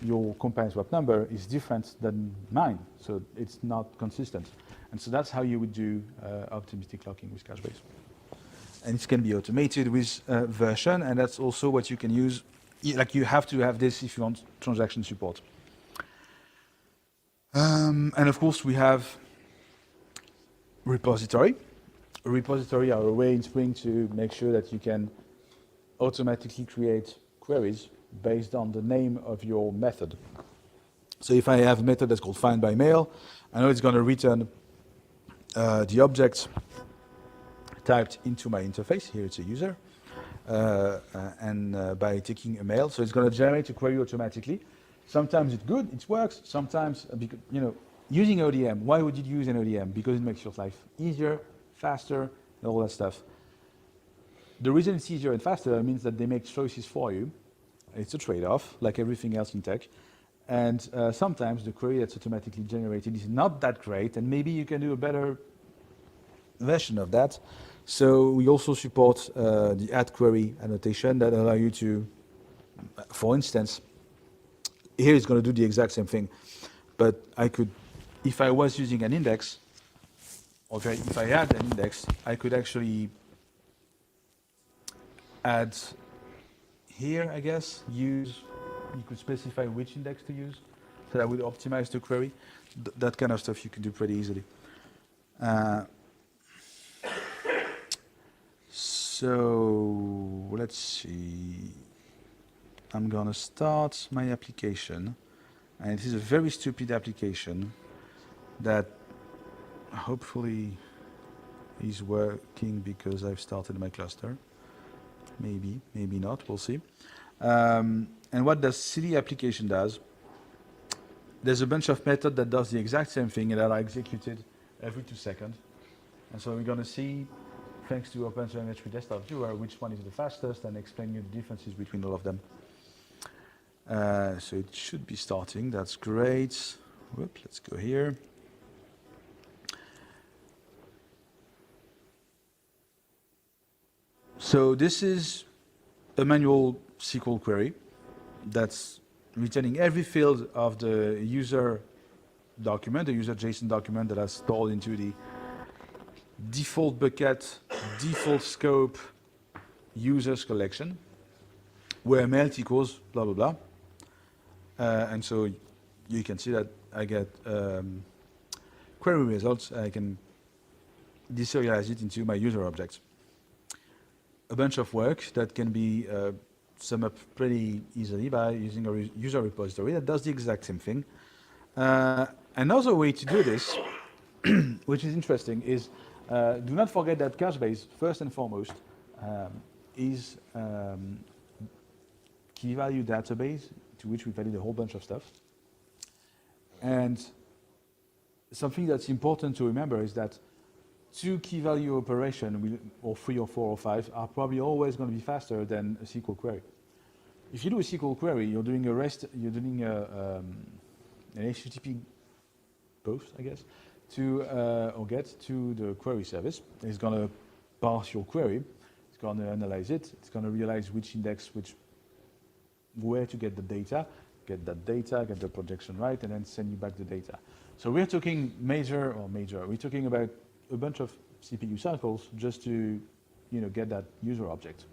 your compare and swap number is different than mine, so it's not consistent. And so that's how you would do optimistic locking with Couchbase. And it can be automated with version, and that's also what you can use. Like you have to have this if you want transaction support. And of course, we have repository. A repository are a way in Spring to make sure that you can automatically create queries based on the name of your method. So if I have a method that's called find by mail, I know it's going to return the object typed into my interface. Here it's a user, and by taking a mail, so it's going to generate a query automatically. Sometimes it's good, it works. Sometimes, using ODM. Why would you use an ODM? Because it makes your life easier, faster, and all that stuff. The reason it's easier and faster means that they make choices for you. It's a trade-off, like everything else in tech. And sometimes the query that's automatically generated is not that great, and maybe you can do a better version of that. So we also support the add query annotation that allow you to, for instance, here it's going to do the exact same thing. But I could, if I was using an index, okay, if I had an index, I could actually add here, I guess, you could specify which index to use, so that would optimize the query. That kind of stuff you can do pretty easily. So let's see. I'm gonna start my application, and it is a very stupid application that hopefully is working because I've started my cluster. Maybe, maybe not, we'll see. And what the silly application does, there's a bunch of methods that does the exact same thing and that are executed every 2 seconds. And so we're going to see, thanks to OpenTelemetry Desktop Viewer, which one is the fastest and explain you the differences between all of them. So it should be starting, that's great. Whoop, let's go here. So this is a manual SQL query that's returning every field of the user document, a user JSON document that is stored into the default bucket, default scope, users collection, where melt equals blah, blah, blah. And so you can see that I get query results. I can deserialize it into my user objects. A bunch of work that can be summed up pretty easily by using a user repository that does the exact same thing. Another way to do this, which is interesting, is do not forget that Couchbase, first and foremost, is key value database to which we validate a whole bunch of stuff. And something that's important to remember is that 2 key value operation, or 3 or 4 or 5, are probably always going to be faster than a SQL query. If you do a SQL query, you're doing a REST, you're doing an HTTP post, I guess, to or get to the query service. It's going to parse your query. It's going to analyze it. It's going to realize which index, where to get the data, get that data, get the projection right, and then send you back the data. So we're talking we're talking about a bunch of CPU cycles just to, get that user object.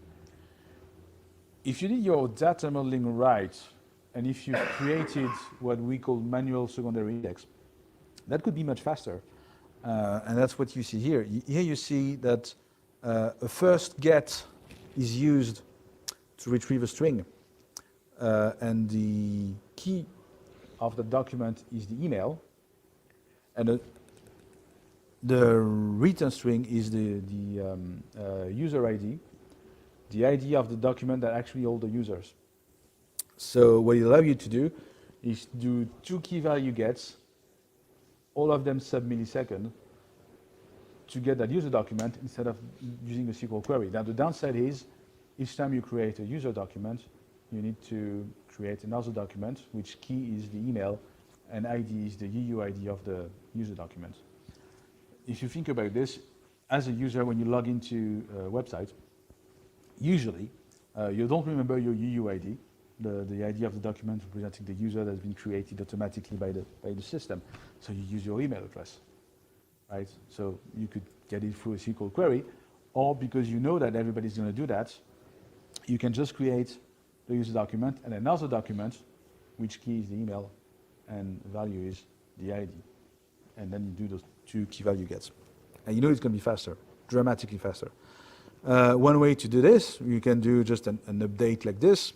If you did your data modeling right, and if you created what we call manual secondary index, that could be much faster. And that's what you see here. Here you see that a first get is used to retrieve a string. And the key of the document is the email. And the return string is the user ID, the ID of the document that actually hold the users. So what it allows you to do is do 2 key value gets, all of them sub-millisecond, to get that user document instead of using a SQL query. Now the downside is, each time you create a user document, you need to create another document, which key is the email, and ID is the UUID of the user document. If you think about this, as a user, when you log into a website, usually you don't remember your UUID, the ID of the document representing the user that's been created automatically by the system. So you use your email address, right? So you could get it through a SQL query, or because you know that everybody's going to do that, you can just create the user document and another document, which key is the email and value is the ID. And then you do those 2 key value gets. And it's going to be faster, dramatically faster. One way to do this, you can do just an update like this,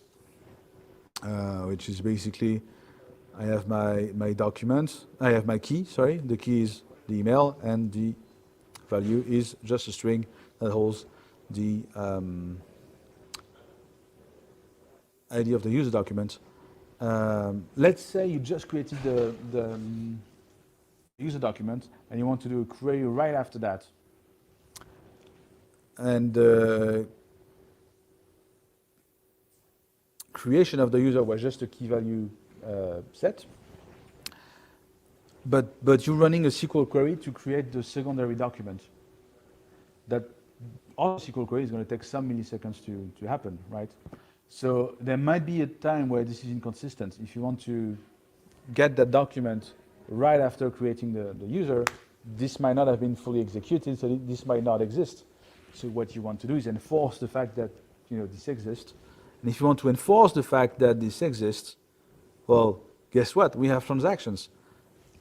which is basically, I have my document, I have my key, the key is the email, and the value is just a string that holds the ID of the user document. Let's say you just created the user document and you want to do a query right after that. And the creation of the user was just a key value set. But you're running a SQL query to create the secondary document. That all SQL query is going to take some milliseconds to happen, right? So there might be a time where this is inconsistent. If you want to get that document right after creating the user, this might not have been fully executed, so this might not exist. So what you want to do is enforce the fact that this exists. And if you want to enforce the fact that this exists, well, guess what? We have transactions.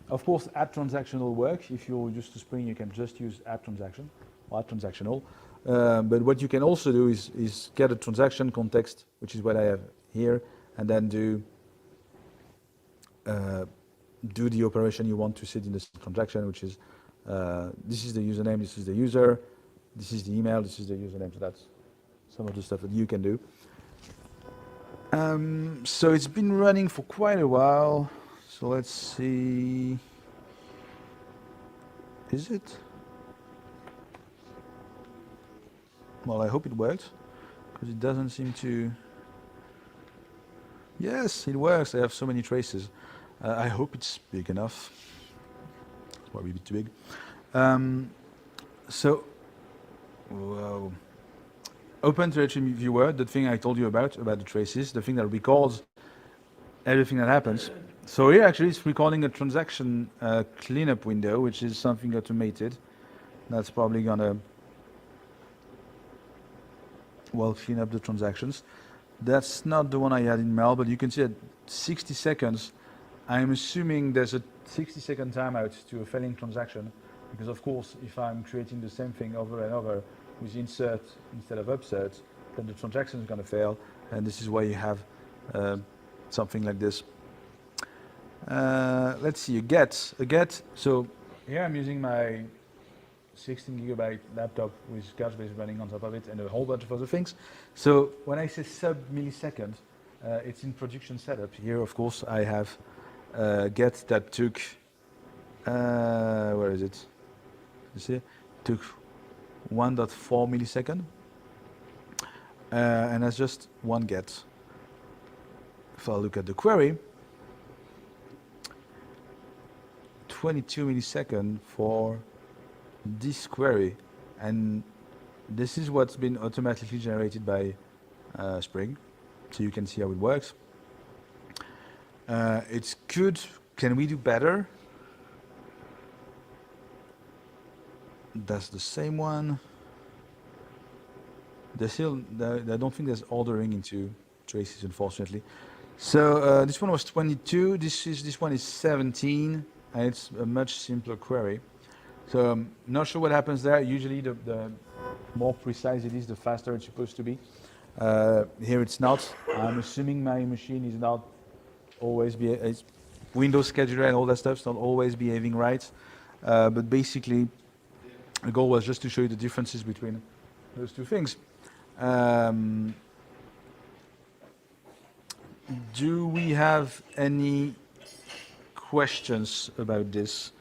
Of course, add transaction will work. If you're used to Spring, you can just use add transaction or add transactional. But what you can also do is get a transaction context, which is what I have here, and then do the operation you want to sit in this transaction, which is this is the username, this is the user, this is the email, this is the username. So that's some of the stuff that you can do. So it's been running for quite a while. So let's see. Is it? Well, I hope it worked, because it doesn't seem to. Yes, it works. I have so many traces. I hope it's big enough. It's probably a bit too big. So, whoa. Open Directory Viewer, the thing I told you about the traces, the thing that records everything that happens. So here actually it's recording a transaction cleanup window, which is something automated. That's probably gonna, well, clean up the transactions. That's not the one I had in mail, but you can see at 60 seconds, I'm assuming there's a 60-second timeout to a failing transaction, because of course, if I'm creating the same thing over and over with insert instead of upsert, then the transaction is going to fail, and this is why you have something like this. Let's see, a get. So here I'm using my 16 gigabyte laptop with Couchbase running on top of it and a whole bunch of other things. So when I say sub-millisecond, it's in production setup. Here, of course, I have get that took, where is it? You see, took 1.4 millisecond. And that's just one get. If I look at the query, 22 millisecond for this query, and this is what's been automatically generated by Spring, so you can see how it works. It's good. Can we do better? That's the same one. There's still, I don't think there's ordering into traces, unfortunately. So this one was 22. This one is 17, and it's a much simpler query. So I'm not sure what happens there. Usually the more precise it is, the faster it's supposed to be. Here it's not. I'm assuming my machine is not always it's Windows scheduler and all that stuff's not always behaving right. But basically, the goal was just to show you the differences between those two things. Do we have any questions about this?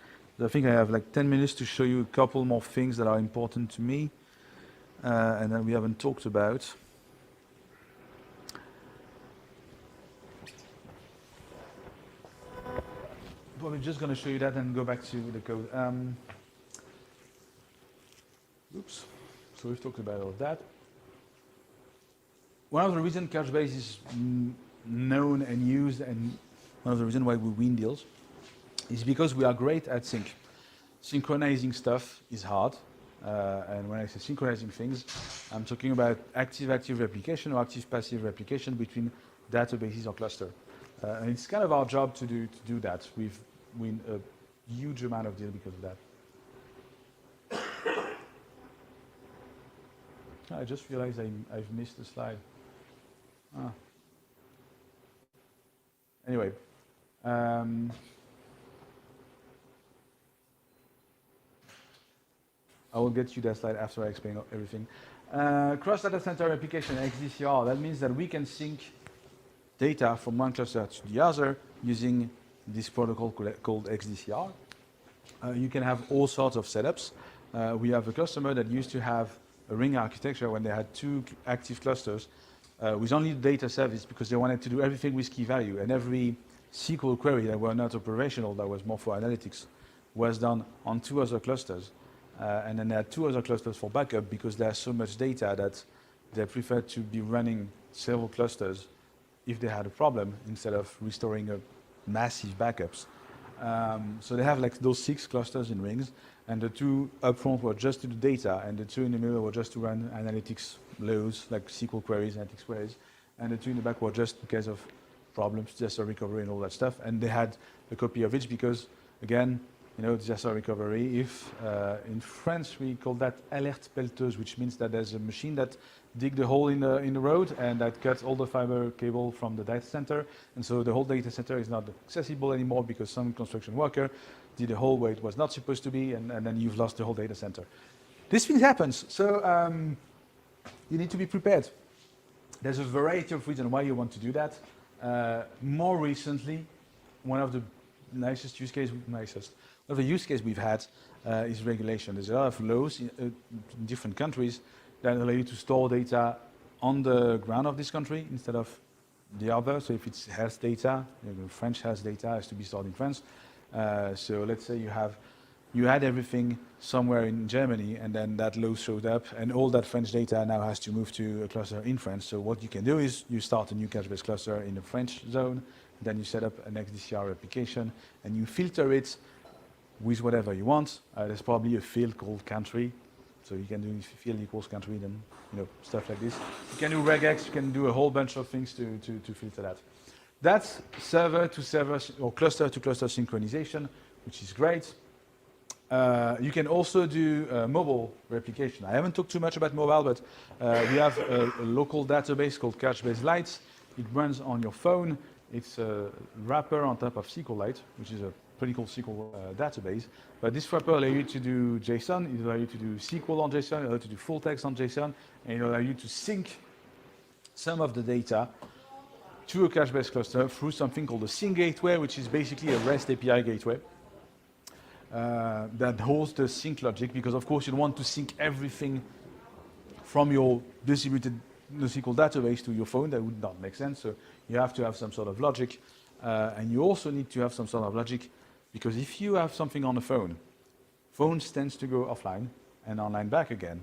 I think I have like 10 minutes to show you a couple more things that are important to me and that we haven't talked about. Probably just going to show you that and go back to the code. Oops. So we've talked about all of that. One of the reasons Couchbase is known and used, and one of the reasons why we win deals, is because we are great at sync. Synchronizing stuff is hard. And when I say synchronizing things, I'm talking about active-active replication or active-passive replication between databases or cluster. And it's kind of our job to do that. We've won a huge amount of deals because of that. I just realized I've missed a slide. Anyway. I will get you that slide after I explain everything. Cross data center replication, XDCR. That means that we can sync data from one cluster to the other using this protocol called XDCR. You can have all sorts of setups. We have a customer that used to have a ring architecture when they had two active clusters with only the data service because they wanted to do everything with key value. And every SQL query that were not operational, that was more for analytics, was done on two other clusters. And then they had two other clusters for backup because there's so much data that they prefer to be running several clusters if they had a problem instead of restoring a massive backups. So they have like those 6 clusters in rings, and the 2 up front were just to do data, and the 2 in the middle were just to run analytics loads, like SQL queries, analytics queries, and the 2 in the back were just in case of problems, disaster recovery and all that stuff. And they had a copy of each because, again, you know, disaster recovery, if in French we call that alerte pelleteuse, which means that there's a machine that dig the hole in the road and that cuts all the fiber cable from the data center, and so the whole data center is not accessible anymore because some construction worker did a hole where it was not supposed to be, and then you've lost the whole data center. This thing happens, so you need to be prepared. There's a variety of reasons why you want to do that. More recently, one of the use case we've had is regulation. There's a lot of laws in different countries that allow you to store data on the ground of this country instead of the other. So if it's health data, French health data has to be stored in France. So let's say you had everything somewhere in Germany, and then that law showed up, and all that French data now has to move to a cluster in France. So what you can do is you start a new Couchbase cluster in the French zone, Then you set up an XDCR application and you filter it with whatever you want. There's probably a field called country. So you can do if field equals country, then stuff like this. You can do regex, you can do a whole bunch of things to filter that. That's server to server or cluster to cluster synchronization, which is great. You can also do mobile replication. I haven't talked too much about mobile, but we have a local database called Couchbase Lite. It runs on your phone. It's a wrapper on top of SQLite, which is a pretty cool SQL database. But this wrapper allows you to do JSON, it allows you to do SQL on JSON, it allows you to do full text on JSON, and it allows you to sync some of the data to a Couchbase cluster through something called a sync gateway, which is basically a REST API gateway that holds the sync logic, because of course you want to sync everything from your distributed NoSQL database to your phone. That would not make sense. So you have to have some sort of logic. And you also need to have some sort of logic, because if you have something on the phone, phones tends to go offline and online back again.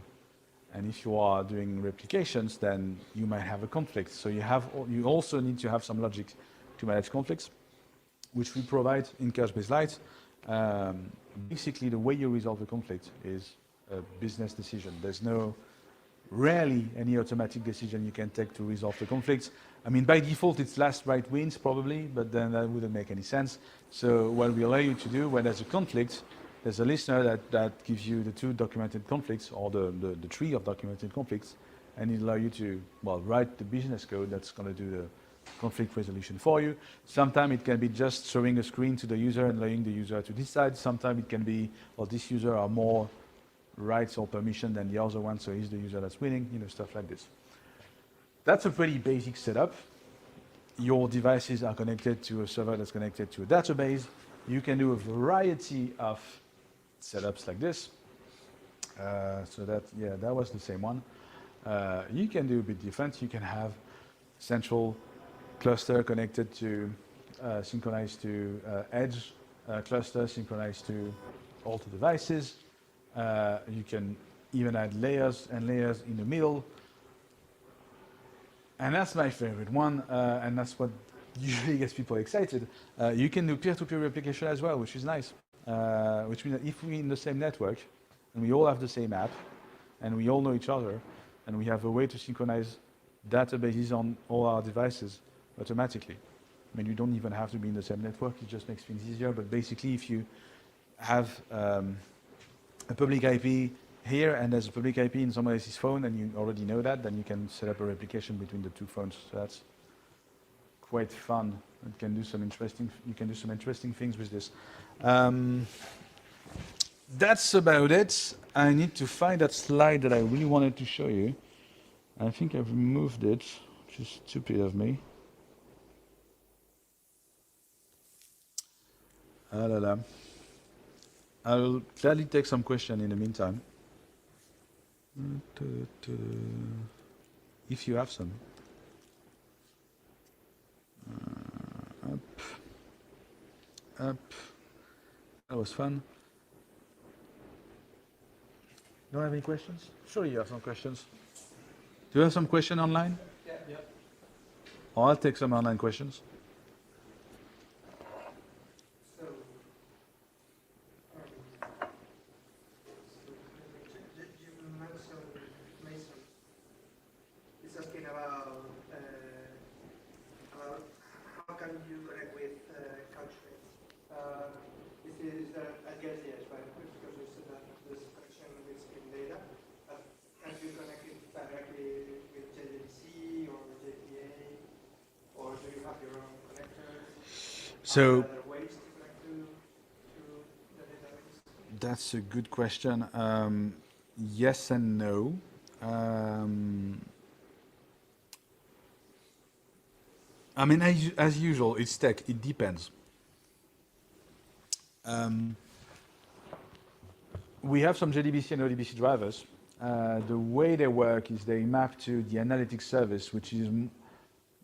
And if you are doing replications, then you might have a conflict. So you also need to have some logic to manage conflicts, which we provide in Couchbase Lite. Basically, the way you resolve the conflict is a business decision. There's rarely any automatic decision you can take to resolve the conflicts. I mean, by default, it's last right wins probably, but then that wouldn't make any sense. So what we allow you to do when there's a conflict, there's a listener that gives you the two documented conflicts or the tree of documented conflicts, and it allows you to, write the business code that's going to do the conflict resolution for you. Sometimes it can be just showing a screen to the user and allowing the user to decide. Sometimes it can be, this user are more rights or permission than the other one, so he's the user that's winning, stuff like this. That's a pretty basic setup. Your devices are connected to a server that's connected to a database. You can do a variety of setups like this. So that was the same one. You can do a bit different. You can have central cluster connected to, synchronized to edge cluster, synchronized to all the devices. You can even add layers and layers in the middle. And that's my favorite one, and that's what usually gets people excited. You can do peer-to-peer replication as well, which is nice. Which means that if we're in the same network, and we all have the same app, and we all know each other, and we have a way to synchronize databases on all our devices automatically. I mean, you don't even have to be in the same network, it just makes things easier. But basically, if you have a public IP here and there's a public IP in someone else's phone and you already know that, then you can set up a replication between the two phones. So that's quite fun. You can do some interesting things with this. That's about it. I need to find that slide that I really wanted to show you. I think I've removed it, which is stupid of me. I'll gladly take some question in the meantime. If you have some. Up. That was fun. Don't have any questions? Sure you have some questions. Do you have some question online? Yeah. Or I'll take some online questions. So that's a good question. Yes and no. I mean, as usual, it's tech. It depends. We have some JDBC and ODBC drivers. The way they work is they map to the analytics service, which is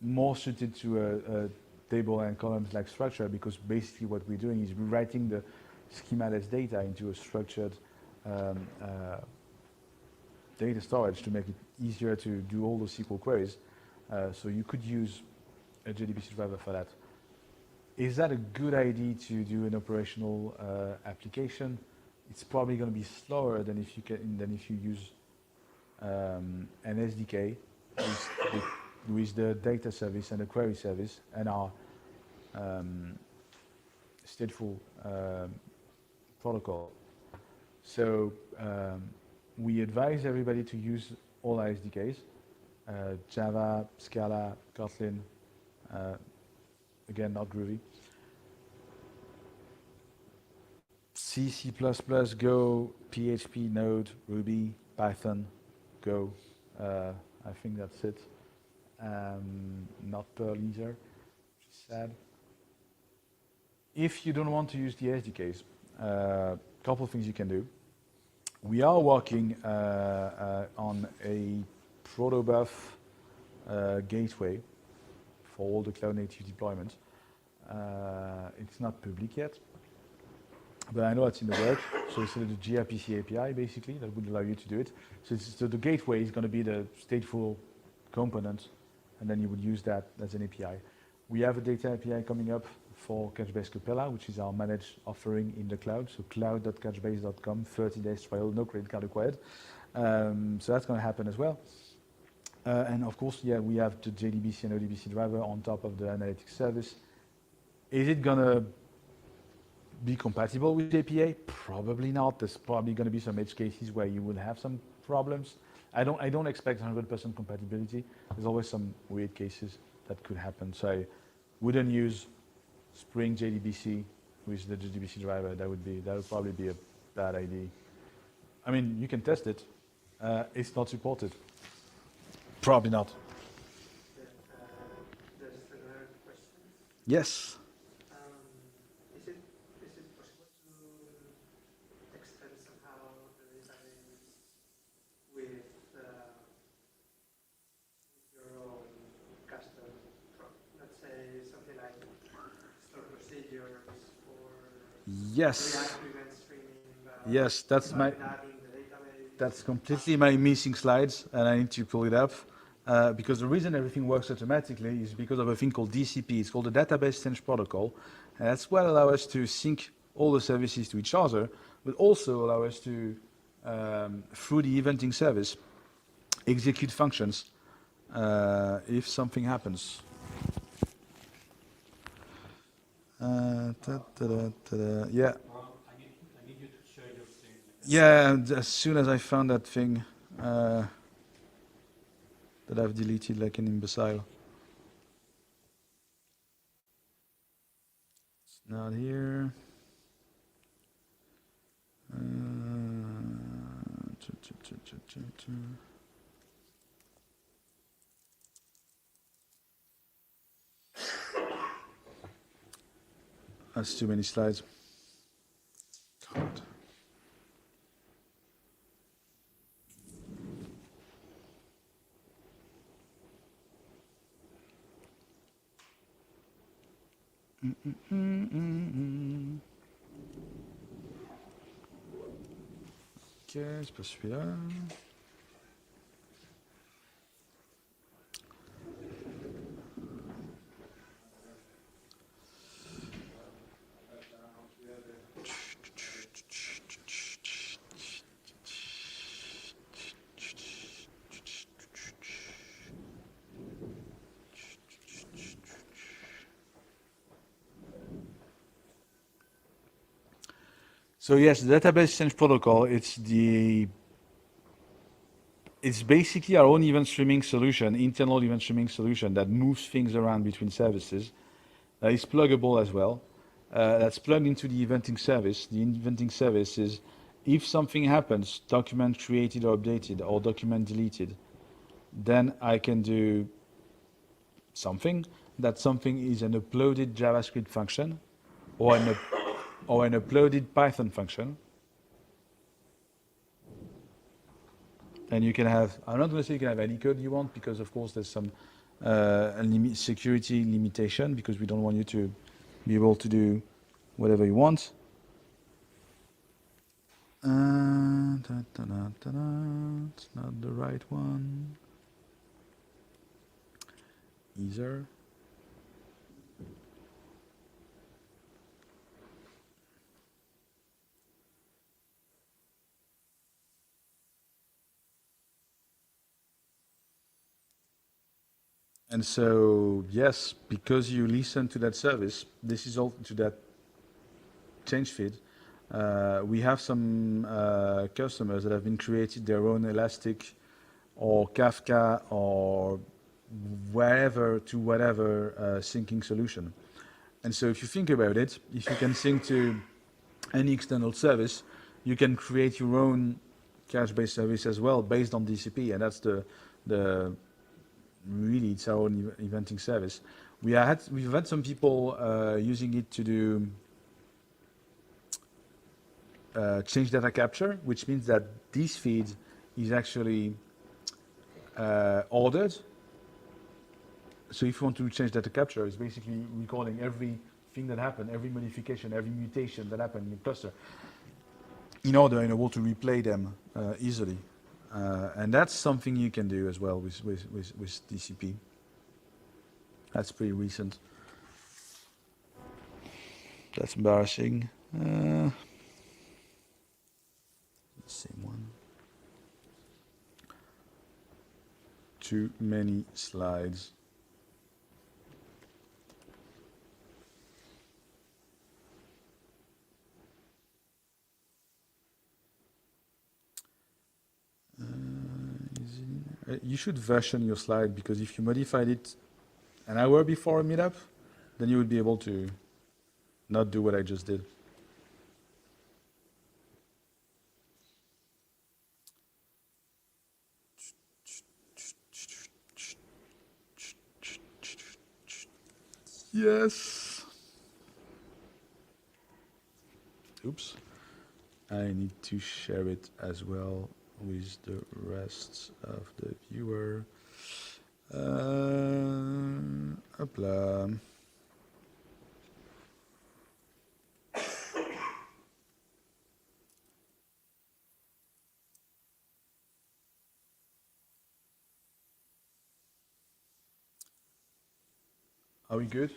more suited to a table and columns like structure, because basically what we're doing is rewriting the schema-less data into a structured data storage to make it easier to do all the SQL queries. So you could use a JDBC driver for that. Is that a good idea to do an operational application? It's probably going to be slower than if you use an SDK with the data service and the query service and our stateful protocol. So we advise everybody to use all our SDKs, Java, Scala, Kotlin, again, not Groovy. C, C++, Go, PHP, Node, Ruby, Python, Go. I think that's it. Not Perl either, which is sad. If you don't want to use the SDKs, a couple of things you can do. We are working on a protobuf gateway for all the cloud native deployments. It's not public yet, but I know it's in the work. So it's the gRPC API basically that would allow you to do it. So the gateway is going to be the stateful component, and then you would use that as an API. We have a data API coming up for Couchbase Capella, which is our managed offering in the cloud. So cloud.couchbase.com, 30 days trial, no credit card required. So that's going to happen as well. And of course, yeah, we have the JDBC and ODBC driver on top of the analytics service. Is it going to be compatible with the API? Probably not. There's probably going to be some edge cases where you will have some problems. I don't expect 100% compatibility. There's always some weird cases that could happen. So I wouldn't use Spring JDBC with the JDBC driver. That would probably be a bad idea. I mean, you can test it. It's not supported. Probably not. There's another question. Yes. Is it possible to extend somehow the database with your own custom, let's say something like store procedures or Yes. React event streaming? Yes, that's my. That in the database. That's completely my missing slides, and I need to pull it up. Because the reason everything works automatically is because of a thing called DCP. It's called the Database Change Protocol. And that's what allows us to sync all the services to each other, but also allow us to, through the eventing service, execute functions if something happens. Yeah. I need you to share your thing. Yeah, and as soon as I found that thing that I've deleted like an imbecile. It's not here. That's too many slides. God. Ok, c'est pas celui-là. So yes, the database change protocol, it's basically our own event streaming solution, internal event streaming solution that moves things around between services. It's pluggable as well. That's plugged into the eventing service. The eventing service is if something happens, document created or updated or document deleted, then I can do something. That something is an uploaded JavaScript function or an uploaded Python function. And you can have, I'm not going to say you can have any code you want because of course there's some security limitation because we don't want you to be able to do whatever you want. It's not the right one. Either. And so, yes, because you listen to that service, this is all to that change feed. We have some customers that have been created their own Elastic or Kafka or wherever to whatever syncing solution. And so if you think about it, if you can sync to any external service, you can create your own Couchbase service as well based on DCP, and that's the really it's our own eventing service. We've had some people using it to do change data capture, which means that this feed is actually ordered. So if you want to change data capture, it's basically recording everything that happened, every modification, every mutation that happened in the cluster, in order to replay them easily. And that's something you can do as well with DCP. That's pretty recent. That's embarrassing. Same one. Too many slides. You should version your slide, because if you modified it an hour before a meetup, then you would be able to not do what I just did. Yes. Oops. I need to share it as well with the rest of the viewer. Hopla. Are we good?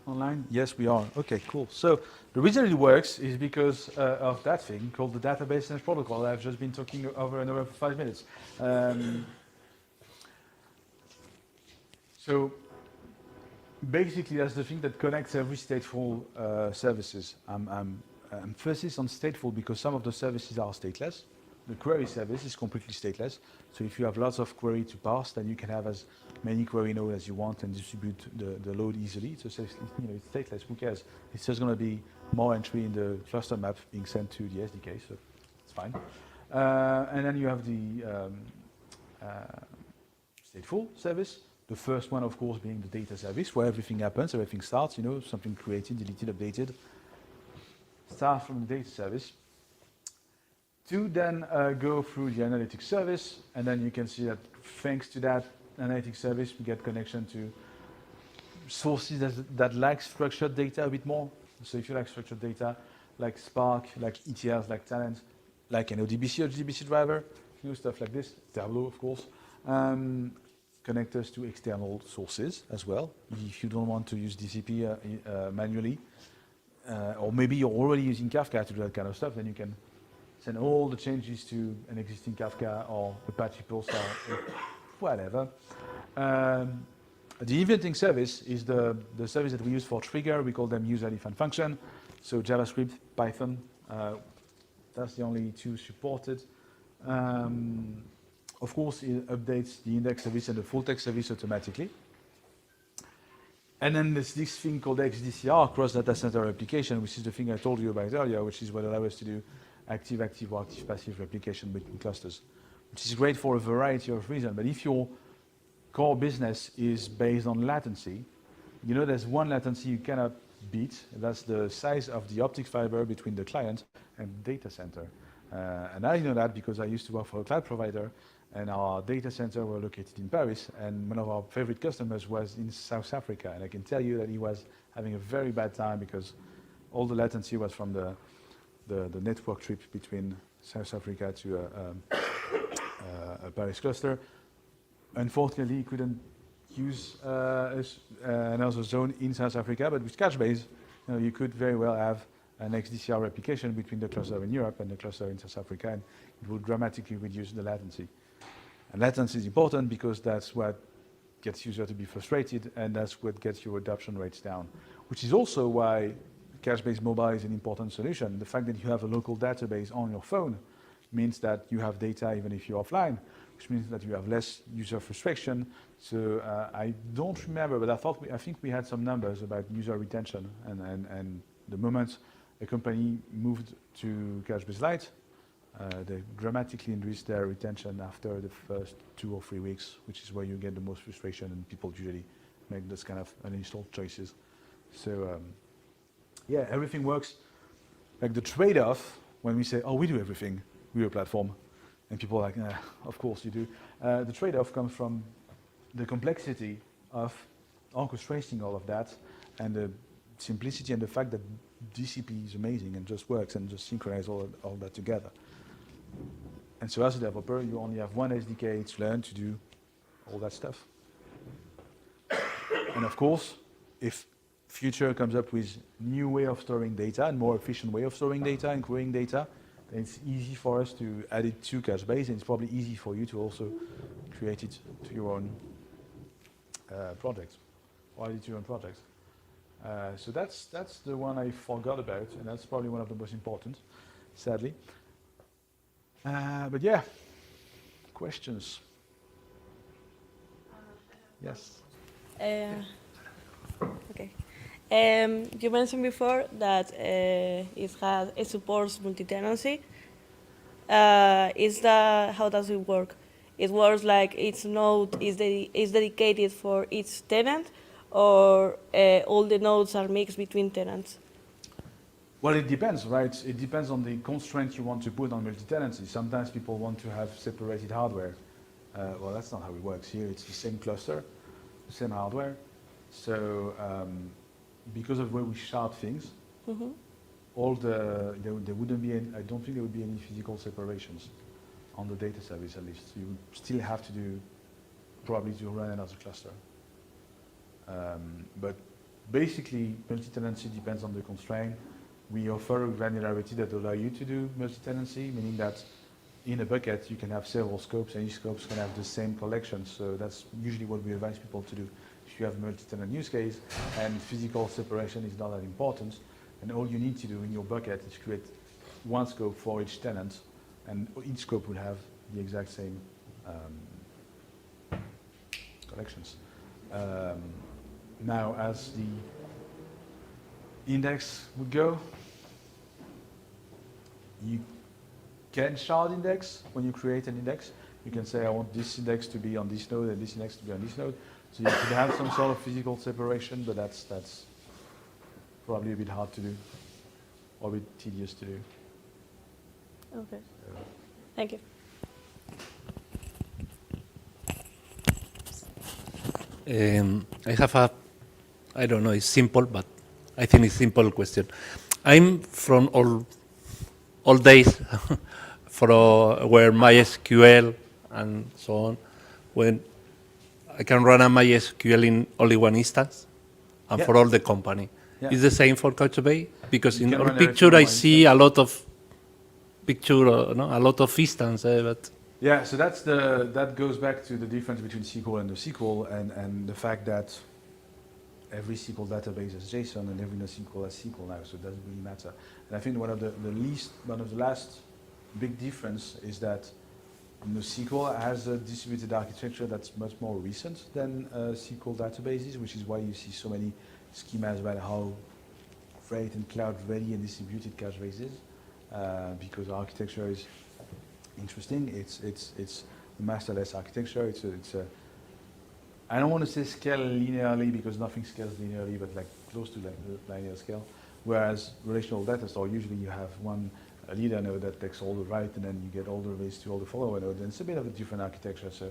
Online? Yes, we are. Okay, cool. So the reason it works is because of that thing called the database sync protocol. I've just been talking over and over for 5 minutes. So basically, that's the thing that connects every stateful services. I'm emphasis on stateful because some of the services are stateless. The query service is completely stateless. So if you have lots of query to parse, then you can have as many query nodes as you want and distribute the load easily. So it's stateless. Who cares? It's just going to be more entry in the cluster map being sent to the SDK, so it's fine. And then you have the stateful service. The first one, of course, being the data service, where everything happens, everything starts. Something created, deleted, updated. Start from the data service. To then go through the analytics service, and then you can see that thanks to that analytics service, we get connection to sources that like structured data a bit more. So if you like structured data, like Spark, like ETLs, like Talent, like an ODBC or GDBC driver, stuff like this, Tableau, of course. Connectors to external sources as well, if you don't want to use DCP manually. Or maybe you're already using Kafka to do that kind of stuff, then you can send all the changes to an existing Kafka or Apache Pulsar, or whatever. The eventing service is the service that we use for trigger. We call them use elephant function. So JavaScript, Python, that's the only two supported. Of course, it updates the index service and the Fulltext service automatically. And then there's this thing called XDCR, cross data center replication, which is the thing I told you about earlier, which is what allows us to do active-active or active-passive replication between clusters, which is great for a variety of reasons. But if your core business is based on latency, there's one latency you cannot beat. That's the size of the optic fiber between the client and the data center. And I know that because I used to work for a cloud provider, and our data center were located in Paris, and one of our favorite customers was in South Africa. And I can tell you that he was having a very bad time because all the latency was from the network trip between South Africa to a Paris cluster. Unfortunately, he couldn't use another zone in South Africa, but with Couchbase, you could very well have an XDCR replication between the cluster in Europe and the cluster in South Africa, and it would dramatically reduce the latency. And latency is important because that's what gets users to be frustrated, and that's what gets your adoption rates down. Which is also why Couchbase Mobile is an important solution. The fact that you have a local database on your phone means that you have data even if you're offline, which means that you have less user frustration. So I don't remember, but I think we had some numbers about user retention, and the moment a company moved to Couchbase Lite, they dramatically increased their retention after the first 2 or 3 weeks, which is where you get the most frustration, and people usually make this kind of uninstalled choices. So yeah, everything works. Like the trade-off when we say, oh, we do everything, we're a platform, and people are like, of course you do. The trade-off comes from the complexity of orchestrating all of that, and the simplicity and the fact that DCP is amazing and just works and just synchronize all that together. And so as a developer, you only have one SDK to learn to do all that stuff. And of course, if future comes up with new way of storing data and more efficient way of storing data and querying data, then it's easy for us to add it to Couchbase, and it's probably easy for you to also create it to your own projects, or add it to your own projects. So that's the one I forgot about, and that's probably one of the most important, sadly. But yeah, questions? Yes. Okay. You mentioned before that it supports multi-tenancy. How does it work? It works like each node is dedicated for each tenant, or all the nodes are mixed between tenants? Well, it depends, right? It depends on the constraint you want to put on multi-tenancy. Sometimes people want to have separated hardware. Well, that's not how it works here. It's the same cluster, the same hardware. So because of where we shard things, there wouldn't be any, I don't think there would be any physical separations on the data service at least. So you would still have to do probably to run another cluster. But basically, multi-tenancy depends on the constraint. We offer granularity that allow you to do multi-tenancy, meaning that in a bucket you can have several scopes, and each scopes can have the same collection. So that's usually what we advise people to do. If you have a multi-tenant use case and physical separation is not that important, and all you need to do in your bucket is create one scope for each tenant, and each scope will have the exact same collections. Now, as the index would go, you can shard index when you create an index. You can say, I want this index to be on this node and this index to be on this node. So you could have some sort of physical separation, but that's probably a bit hard to do, or a bit tedious to do. Okay. Thank you. I have I don't know, it's simple, but I think it's simple question. I'm from all days where MySQL and so on, when I can run a MySQL in only one instance and for all the company. Yeah. Is the same for Couchbase? Because You in can our run everything picture in I one see a lot of a lot of instances, but yeah, so that goes back to the difference between SQL and NoSQL, and the fact that every SQL database has JSON and every NoSQL has SQL now, so it doesn't really matter. And I think one of the last big difference is that NoSQL has a distributed architecture that's much more recent than SQL databases, which is why you see so many schemas about how great and cloud ready and distributed Couchbase is, because the architecture is interesting. It's a masterless architecture. It's a I don't want to say scale linearly because nothing scales linearly, but like close to like the linear scale. Whereas relational data store, usually you have one leader node that takes all the write, and then you get all the ways to all the follower nodes, and it's a bit of a different architecture. So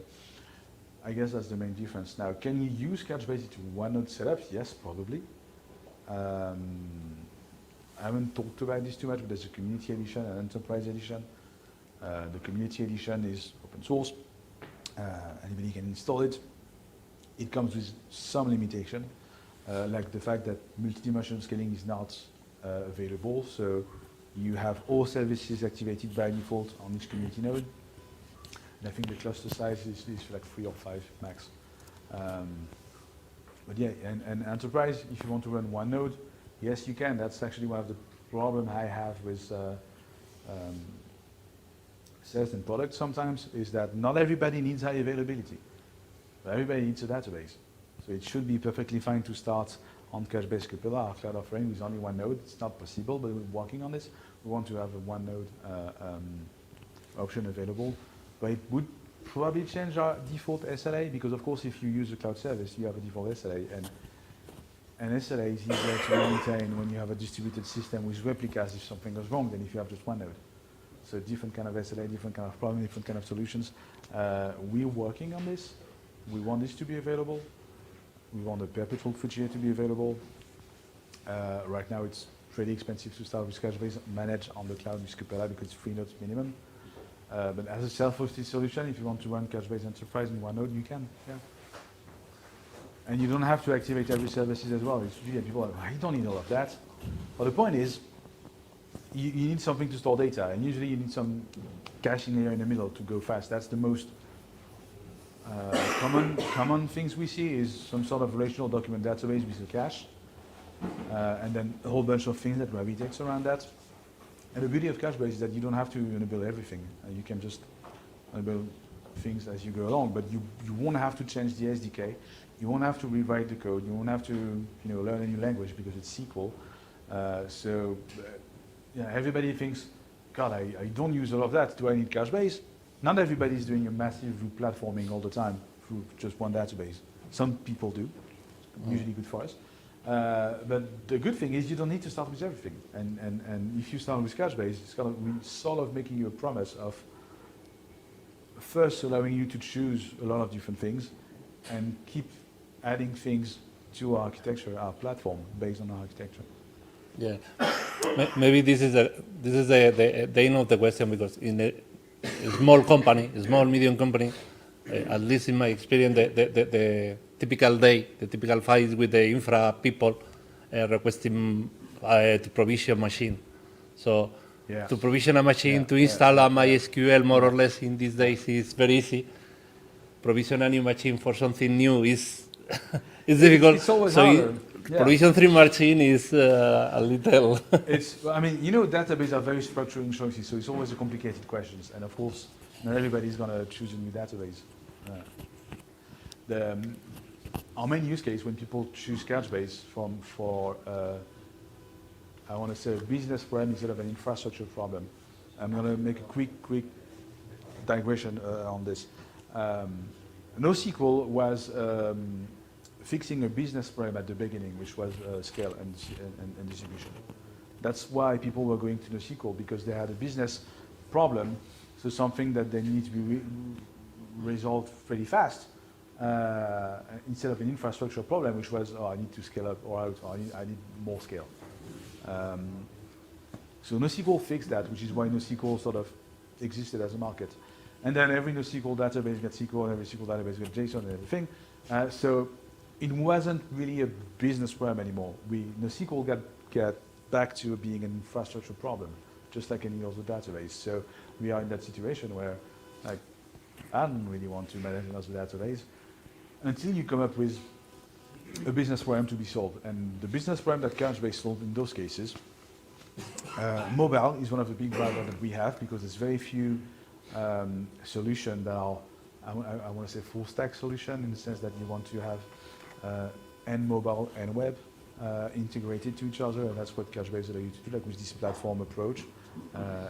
I guess that's the main difference. Now, can you use Couchbase to one node setups? Yes, probably. I haven't talked about this too much, but there's a community edition and enterprise edition. The community edition is open source. Anybody can install it. It comes with some limitation, like the fact that multi-dimensional scaling is not available. So you have all services activated by default on each community node. And I think the cluster size is like 3 or 5 max. But yeah, and enterprise, if you want to run one node, yes, you can. That's actually one of the problem I have with sales and products sometimes, is that not everybody needs high availability. But everybody needs a database. So it should be perfectly fine to start on Couchbase Cupola, our cloud offering, with only one node. It's not possible, but we're working on this. We want to have a one node option available. But it would probably change our default SLA, because of course if you use a cloud service, you have a default SLA, and an SLA is easier to maintain when you have a distributed system with replicas if something goes wrong than if you have just one node. So different kind of SLA, different kind of problem, different kind of solutions. We're working on this. We want this to be available. We want the perpetual feature to be available. Right now it's pretty expensive to start with Couchbase, manage on the cloud with Cupola because it's 3 nodes minimum. But as a self-hosted solution, if you want to run Couchbase Enterprise in one node, you can. Yeah. And you don't have to activate every services as well. It's usually people are like, I don't need all of that. But the point is, you need something to store data, and usually you need some caching layer in the middle to go fast. That's the most common things we see is some sort of relational document database with a cache, and then a whole bunch of things that gravitates around that. And the beauty of Couchbase is that you don't have to enable everything. You can just enable things as you go along, but you won't have to change the SDK. You won't have to rewrite the code. You won't have to learn a new language because it's SQL. Yeah, everybody thinks, God, I don't use all of that. Do I need Couchbase? Not everybody is doing a massive replatforming all the time through just one database. Some people do, usually good for us. But the good thing is you don't need to start with everything. And if you start with Couchbase, it's going to be sort of making you a promise of first allowing you to choose a lot of different things and keep adding things to our architecture, our platform, based on our architecture. Yeah, maybe this is the aim of the question, because in a small company, a small medium company, at least in my experience, the typical day, the typical fight with the infra people requesting to provision machine. So to provision a machine, to install a MySQL more or less in these days is very easy. Provision a new machine for something new is difficult. It's always so harder. Provision 3 machine is a little. Databases are very structuring choices, so it's always a complicated questions. And of course, not everybody is going to choose a new database. Our main use case when people choose Couchbase for I want to say a business problem instead of an infrastructure problem. I'm going to make a quick digression on this. NoSQL was fixing a business problem at the beginning, which was scale and distribution. That's why people were going to NoSQL, because they had a business problem, so something that they need to be resolved pretty fast, instead of an infrastructure problem, which was, I need to scale up or out, or I need more scale. So NoSQL fixed that, which is why NoSQL sort of existed as a market. And then every NoSQL database got SQL, and every SQL database got JSON and everything. So it wasn't really a business problem anymore. NoSQL got back to being an infrastructure problem, just like any other database. So we are in that situation where I don't really want to manage another database until you come up with a business problem to be solved. And the business problem that Couchbase solved in those cases, mobile is one of the big drivers that we have, because there's very few solutions that are, I want to say, full stack solution, in the sense that you want to have and mobile and web integrated to each other, and that's what Couchbase allows you to do, like with this platform approach,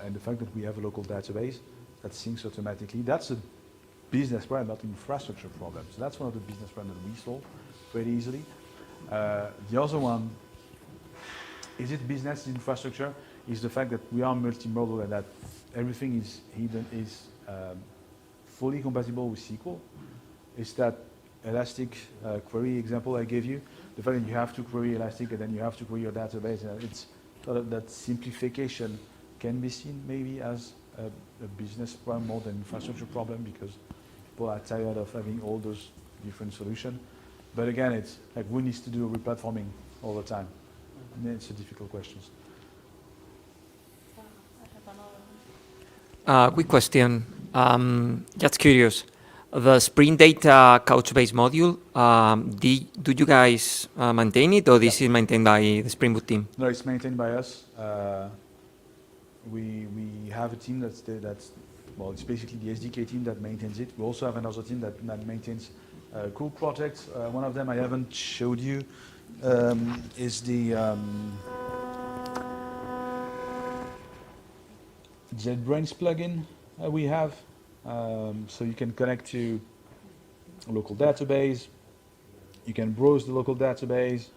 and the fact that we have a local database that syncs automatically. That's a business problem, not an infrastructure problem. So that's one of the business problems that we solve pretty easily. The other one, is it business infrastructure, is the fact that we are multimodal and that everything is fully compatible with SQL. It's that Elastic query example I gave you. The fact that you have to query Elastic and then you have to query your database, it's sort of that simplification can be seen maybe as a business problem more than infrastructure problem, because people are tired of having all those different solutions. But again, it's like, who needs to do replatforming all the time? And it's a difficult question. Quick question. Just curious. The Spring Data Couchbase module, do you guys maintain it, or this is maintained by the Springboot team? No, it's maintained by us. We have a team that's well, it's basically the SDK team that maintains it. We also have another team that maintains cool projects. One of them I haven't showed you is the JetBrains plugin we have. So you can connect to a local database. You can browse the local database.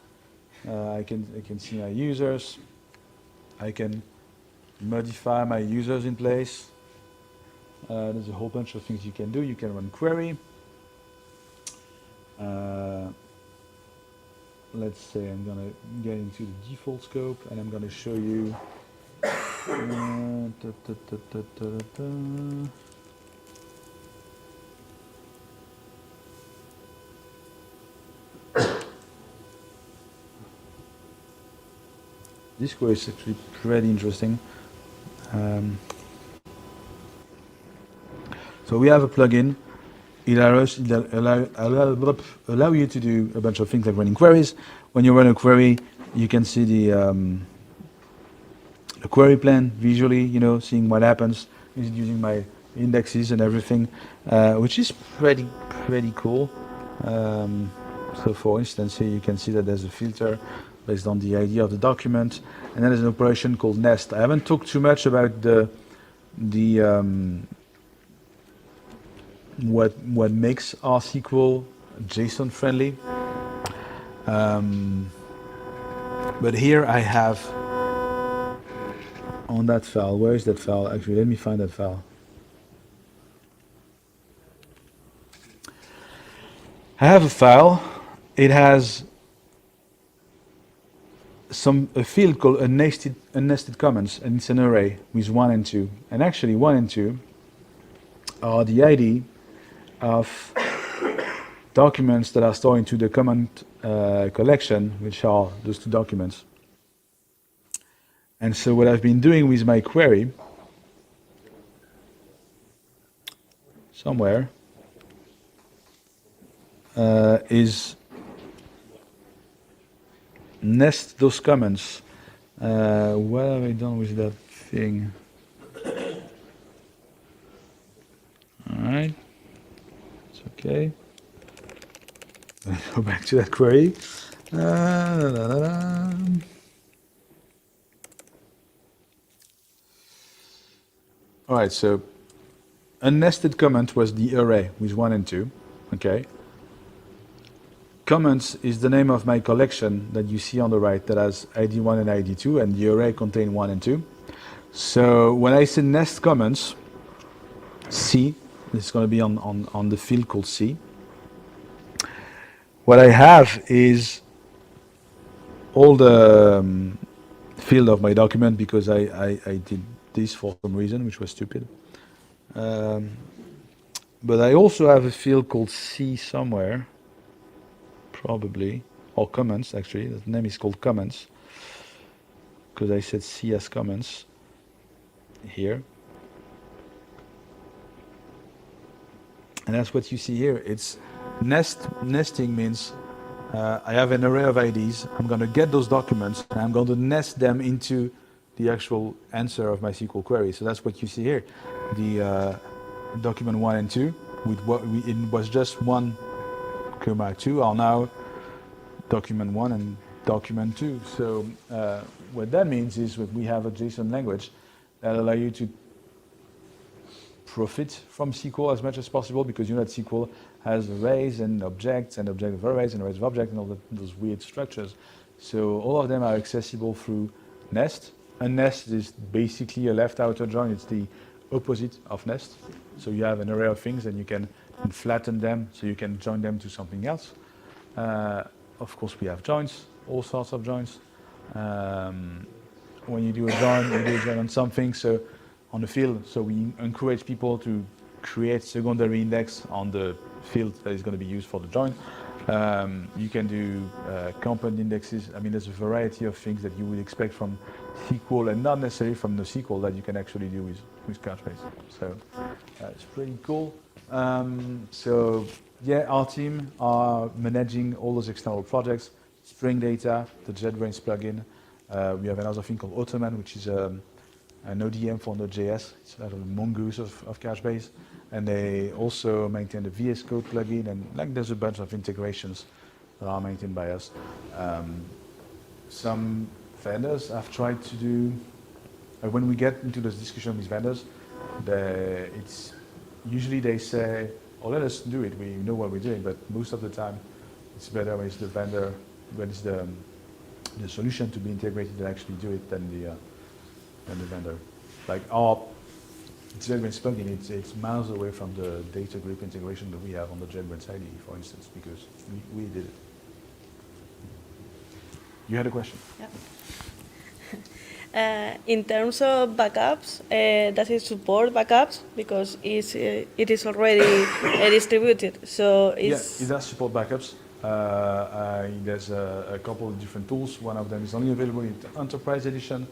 I can see my users. I can modify my users in place. There's a whole bunch of things you can do. You can run query. Let's say I'm gonna get into the default scope and I'm gonna show you. This query is actually pretty interesting. So we have a plugin. It allow you to do a bunch of things like running queries. When you run a query, you can see the query plan visually, you know, seeing what happens. Is it using my indexes and everything, which is pretty cool. So for instance, here you can see that there's a filter based on the ID of the document, and then there's an operation called nest. I haven't talked too much about what makes RSQL JSON friendly. But here I have on that file. Where is that file? Actually, let me find that file. I have a file. It has a field called nested comments, and it's an array with 1 and 2. And actually 1 and 2 are the ID of documents that are stored into the comment collection, which are those 2 documents. And so what I've been doing with my query somewhere is nest those comments. What have I done with that thing? All right, it's okay. Let me go back to that query. All right, so a nested comment was the array with 1 and 2, okay? Comments is the name of my collection that you see on the right that has ID 1 and ID 2, and the array contains 1 and 2. So when I say nest comments, C, it's going to be on the field called C. What I have is all the field of my document, because I did this for some reason, which was stupid. But I also have a field called C somewhere, probably, or comments actually. The name is called comments, because I said C as comments here. And that's what you see here. It's nesting means I have an array of IDs. I'm going to get those documents and I'm going to nest them into the actual answer of my SQL query. So that's what you see here. The document 1 and 2, with what it was just 1, 2 are now document 1 and document 2. So what that means is that we have a JSON language that allows you to profit from SQL as much as possible, because you know that SQL has arrays and objects and object of arrays and arrays of objects and all those weird structures. So all of them are accessible through nest. A nest is basically a left outer join. It's the opposite of nest. So you have an array of things and you can flatten them so you can join them to something else. Of course, we have joins, all sorts of joins. When you do a join, you do a join on something, so on a field. So we encourage people to create secondary index on the field that is going to be used for the join. You can do component indexes. I mean, there's a variety of things that you would expect from SQL and not necessarily from the SQL that you can actually do with Couchbase. So it's pretty cool. So yeah, our team are managing all those external projects, Spring Data, the JetBrains plugin. We have another thing called Ottoman, which is an ODM for Node.js. It's sort of a mongoose of Couchbase. And they also maintain the VS Code plugin, and like there's a bunch of integrations that are maintained by us. Some vendors have tried to do, when we get into this discussion with vendors, it's usually they say, oh, let us do it, we know what we're doing, but most of the time it's better when it's the vendor, when it's the solution to be integrated that actually do it than the vendor. Like our JetBrains plugin, it's miles away from the data group integration that we have on the JetBrains IDE, for instance, because we did it. You had a question? Yeah. In terms of backups, does it support backups? Because it is already distributed, so it's... Yeah, it does support backups. There's a couple of different tools. One of them is only available in the Enterprise Edition.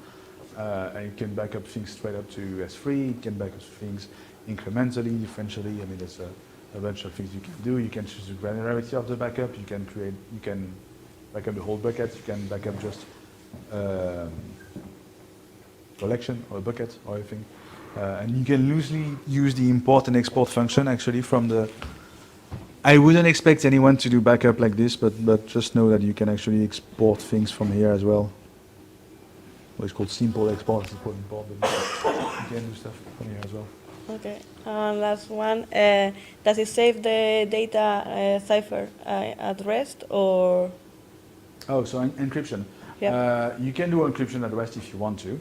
And you can back up things straight up to S3. You can back up things incrementally, differentially. I mean, there's a bunch of things you can do. You can choose the granularity of the backup. You can back up the whole bucket. You can back up just collection or a bucket or anything. And you can loosely use the import and export function actually from the... I wouldn't expect anyone to do backup like this, but just know that you can actually export things from here as well. It's called simple export, simple import, but you can do stuff from here as well. Okay, last one. Does it save the data cipher at rest or? Oh, so encryption. Yeah. You can do encryption at rest if you want to.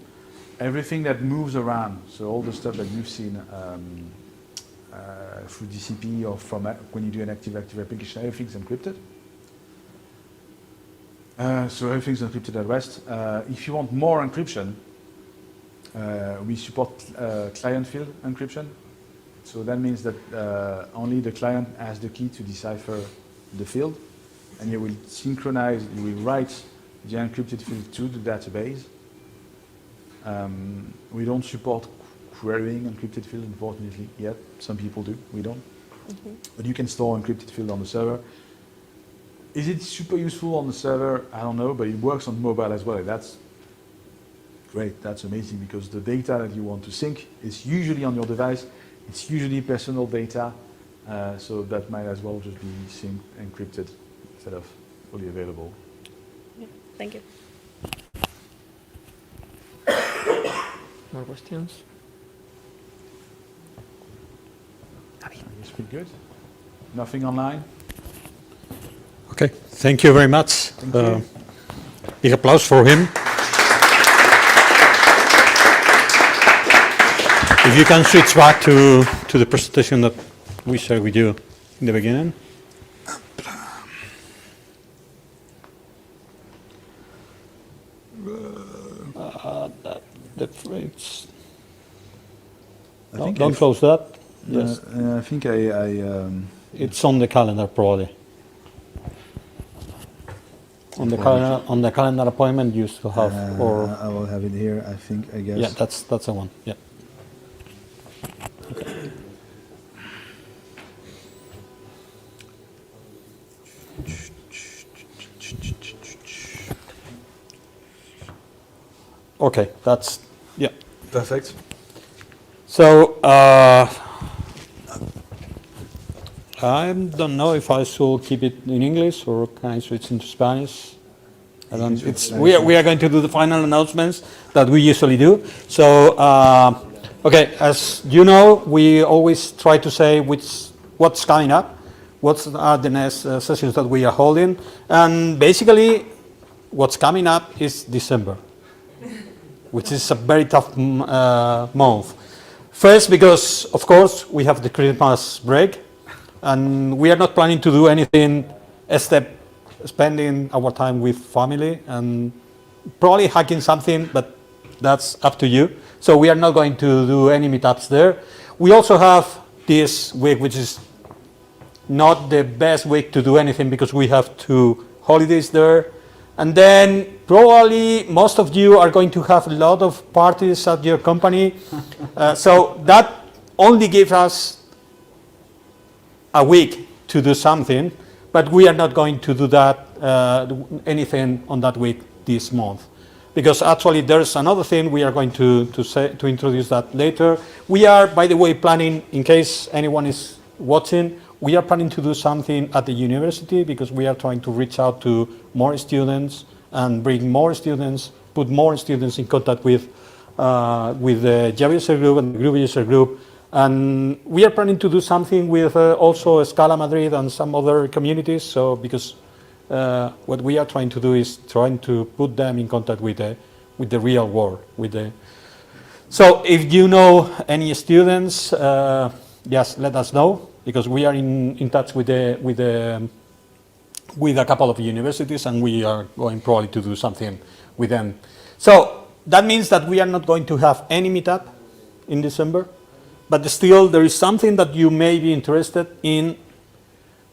Everything that moves around, so all the stuff that you've seen through DCP or from when you do an active application, everything's encrypted. So everything's encrypted at rest. If you want more encryption, we support client field encryption. So that means that only the client has the key to decipher the field, and you will synchronize, you will write the encrypted field to the database. We don't support querying encrypted field, unfortunately, yet. Some people do, we don't. Mm-hmm. But you can store encrypted field on the server. Is it super useful on the server? I don't know, but it works on mobile as well. And that's great, that's amazing, because the data that you want to sync is usually on your device. It's usually personal data, so that might as well just be encrypted instead of fully available. Yeah, thank you. More questions? I guess we're good. Nothing online? Okay, thank you very much. Thank you. Big applause for him. If you can switch back to the presentation that we shared with you in the beginning. The frames. Don't close that. Yes. I think It's on the calendar probably. On the calendar appointment you used to have, or I will have it here, I think, I guess. yeah, that's the one. Yeah. Okay, that's yeah. Perfect. So I don't know if I should keep it in English or can I switch into Spanish. I don't, we are going to do the final announcements that we usually do. So okay, as you know, we always try to say what's coming up, what are the next sessions that we are holding, and basically what's coming up is December, which is a very tough month. First, because of course we have the Christmas break, and we are not planning to do anything except spending our time with family and probably hacking something, but that's up to you. So we are not going to do any meetups there. We also have this week, which is not the best week to do anything because we have 2 holidays there. And then probably most of you are going to have a lot of parties at your company. So that only gives us a week to do something, but we are not going to do that anything on that week this month. Because actually there's another thing we are going to introduce that later. We are, by the way, planning, in case anyone is watching, we are planning to do something at the university because we are trying to reach out to more students and bring more students, put more students in contact with the Java user group and the Groovy user group. And we are planning to do something with also Scala Madrid and some other communities. So because what we are trying to do is trying to put them in contact with the real world. So if you know any students, just let us know, because we are in touch with a couple of universities, and we are going probably to do something with them. So that means that we are not going to have any meetup in December, but still there is something that you may be interested in,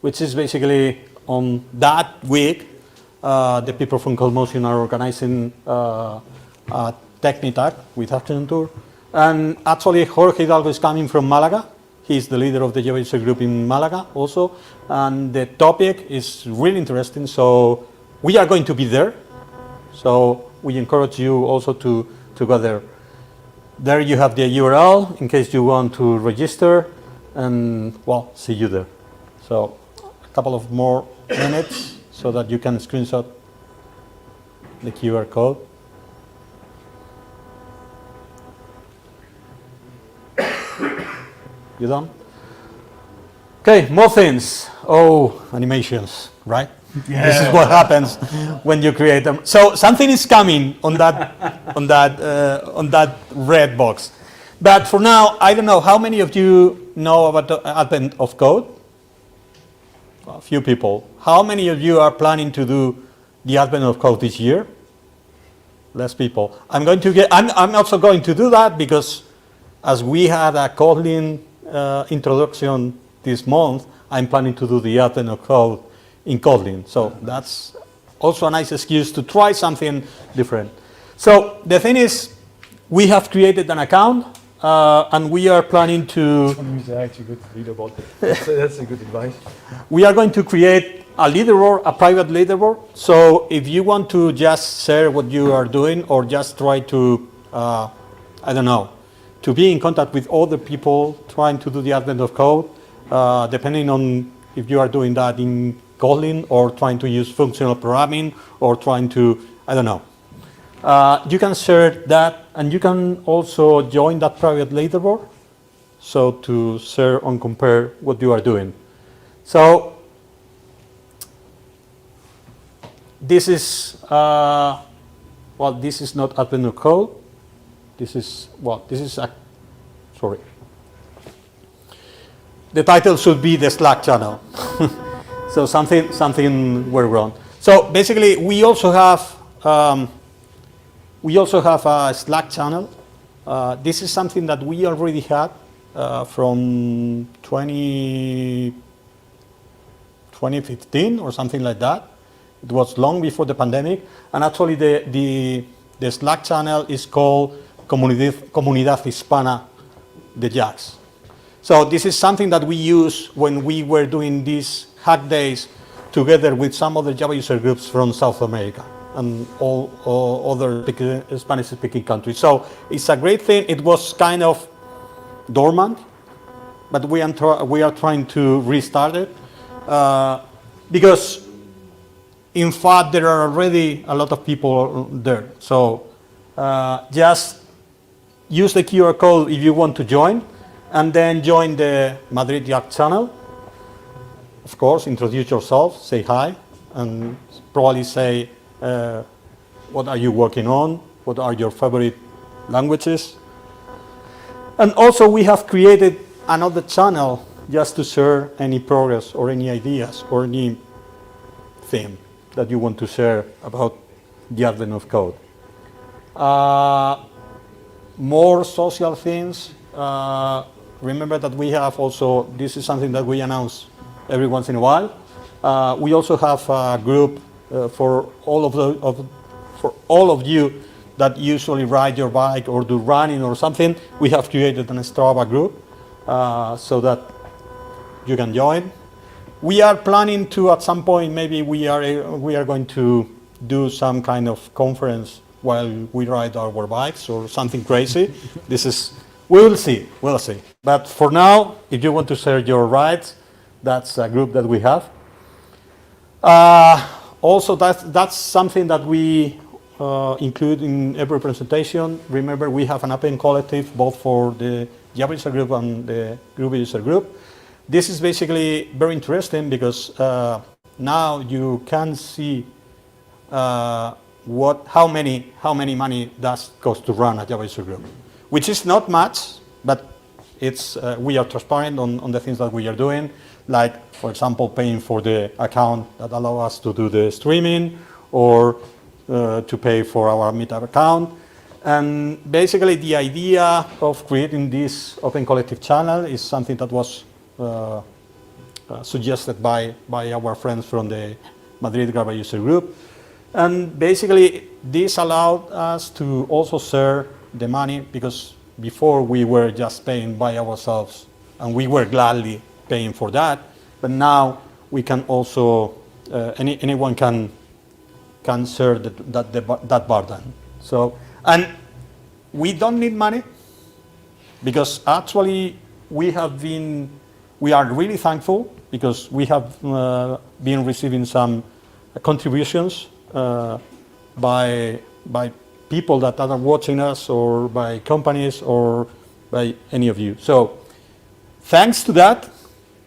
which is basically on that week, the people from CodeMotion are organizing a Technitalk with afternoon tour. And actually Jorge Hidalgo is coming from Malaga. He's the leader of the Java user group in Malaga also. And the topic is really interesting. So we are going to be there. So we encourage you also to go there. There you have the URL in case you want to register. And well, see you there. So a couple of more minutes so that you can screenshot the QR code. You done? Okay, more things. Oh, animations, right? Yeah. This is what happens when you create them. So something is coming on that red box. But for now, I don't know how many of you know about the advent of code. A few people. How many of you are planning to do the advent of code this year? Less people. I'm also going to do that because as we had a Kotlin introduction this month, I'm planning to do the advent of code in Kotlin. So that's also a nice excuse to try something different. So the thing is, we have created an account and we are planning to... Actually good to read about it. That's a good advice. We are going to create a leaderboard, a private leaderboard. So if you want to just share what you are doing or just try to, I don't know, to be in contact with other people trying to do the advent of code, depending on if you are doing that in Kotlin or trying to use functional programming or trying to, I don't know. You can share that, and you can also join that private leaderboard, so to share and compare what you are doing. So this is, well, this is not advent of code. This is, well, this is, sorry. The title should be the Slack channel. So something went wrong. So basically, we also have a Slack channel. This is something that we already had from 2015 or something like that. It was long before the pandemic. And actually, the Slack channel is called Comunidad Hispana de JAX. So this is something that we use when we were doing these hack days together with some other Java user groups from South America and all other Spanish-speaking countries. So it's a great thing. It was kind of dormant, but we are trying to restart it because, in fact, there are already a lot of people there. So just use the QR code if you want to join, and then join the Madrid Yacht channel. Of course, introduce yourself, say hi, and probably say what are you working on, what are your favorite languages. And also we have created another channel just to share any progress or any ideas or any theme that you want to share about the advent of code. More social things. Remember that we have also, this is something that we announced every once in a while. We also have a group for all of you that usually ride your bike or do running or something. We have created an Strava group so that you can join. We are planning to, at some point, maybe we are going to do some kind of conference while we ride our bikes or something crazy. We'll see. But for now, if you want to share your rides, that's a group that we have. Also, that's something that we include in every presentation. Remember, we have an open collective both for the Java user group and the Groovy user group. This is basically very interesting because now you can see how many money does cost to run a Java user group, which is not much, but it's we are transparent on the things that we are doing, like, for example, paying for the account that allow us to do the streaming, or to pay for our Meetup account. And basically the idea of creating this open collective channel is something that was suggested by our friends from the Madrid Java user group. And basically this allowed us to also share the money, because before we were just paying by ourselves and we were gladly paying for that, but now we can also, anyone can share that burden. So, and we don't need money, because actually we are really thankful, because we have been receiving some contributions by people that are watching us, or by companies, or by any of you. So thanks to that,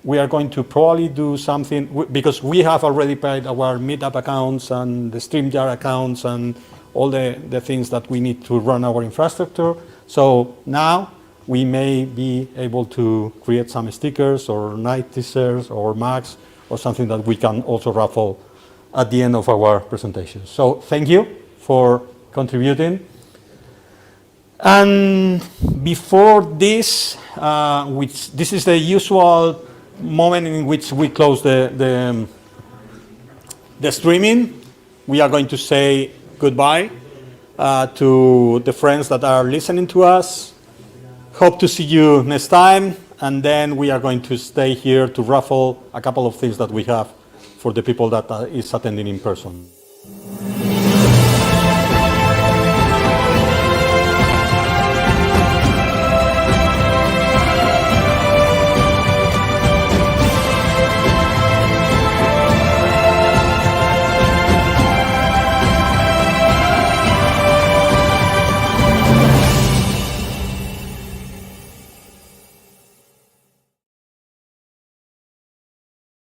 we are going to probably do something, because we have already paid our Meetup accounts and the StreamYard accounts and all the things that we need to run our infrastructure. So now we may be able to create some stickers or night t-shirts or mugs or something that we can also raffle at the end of our presentation. So thank you for contributing. And before this, this is the usual moment in which we close the streaming. We are going to say goodbye to the friends that are listening to us. Hope to see you next time, and then we are going to stay here to raffle a couple of things that we have for the people that is attending in person.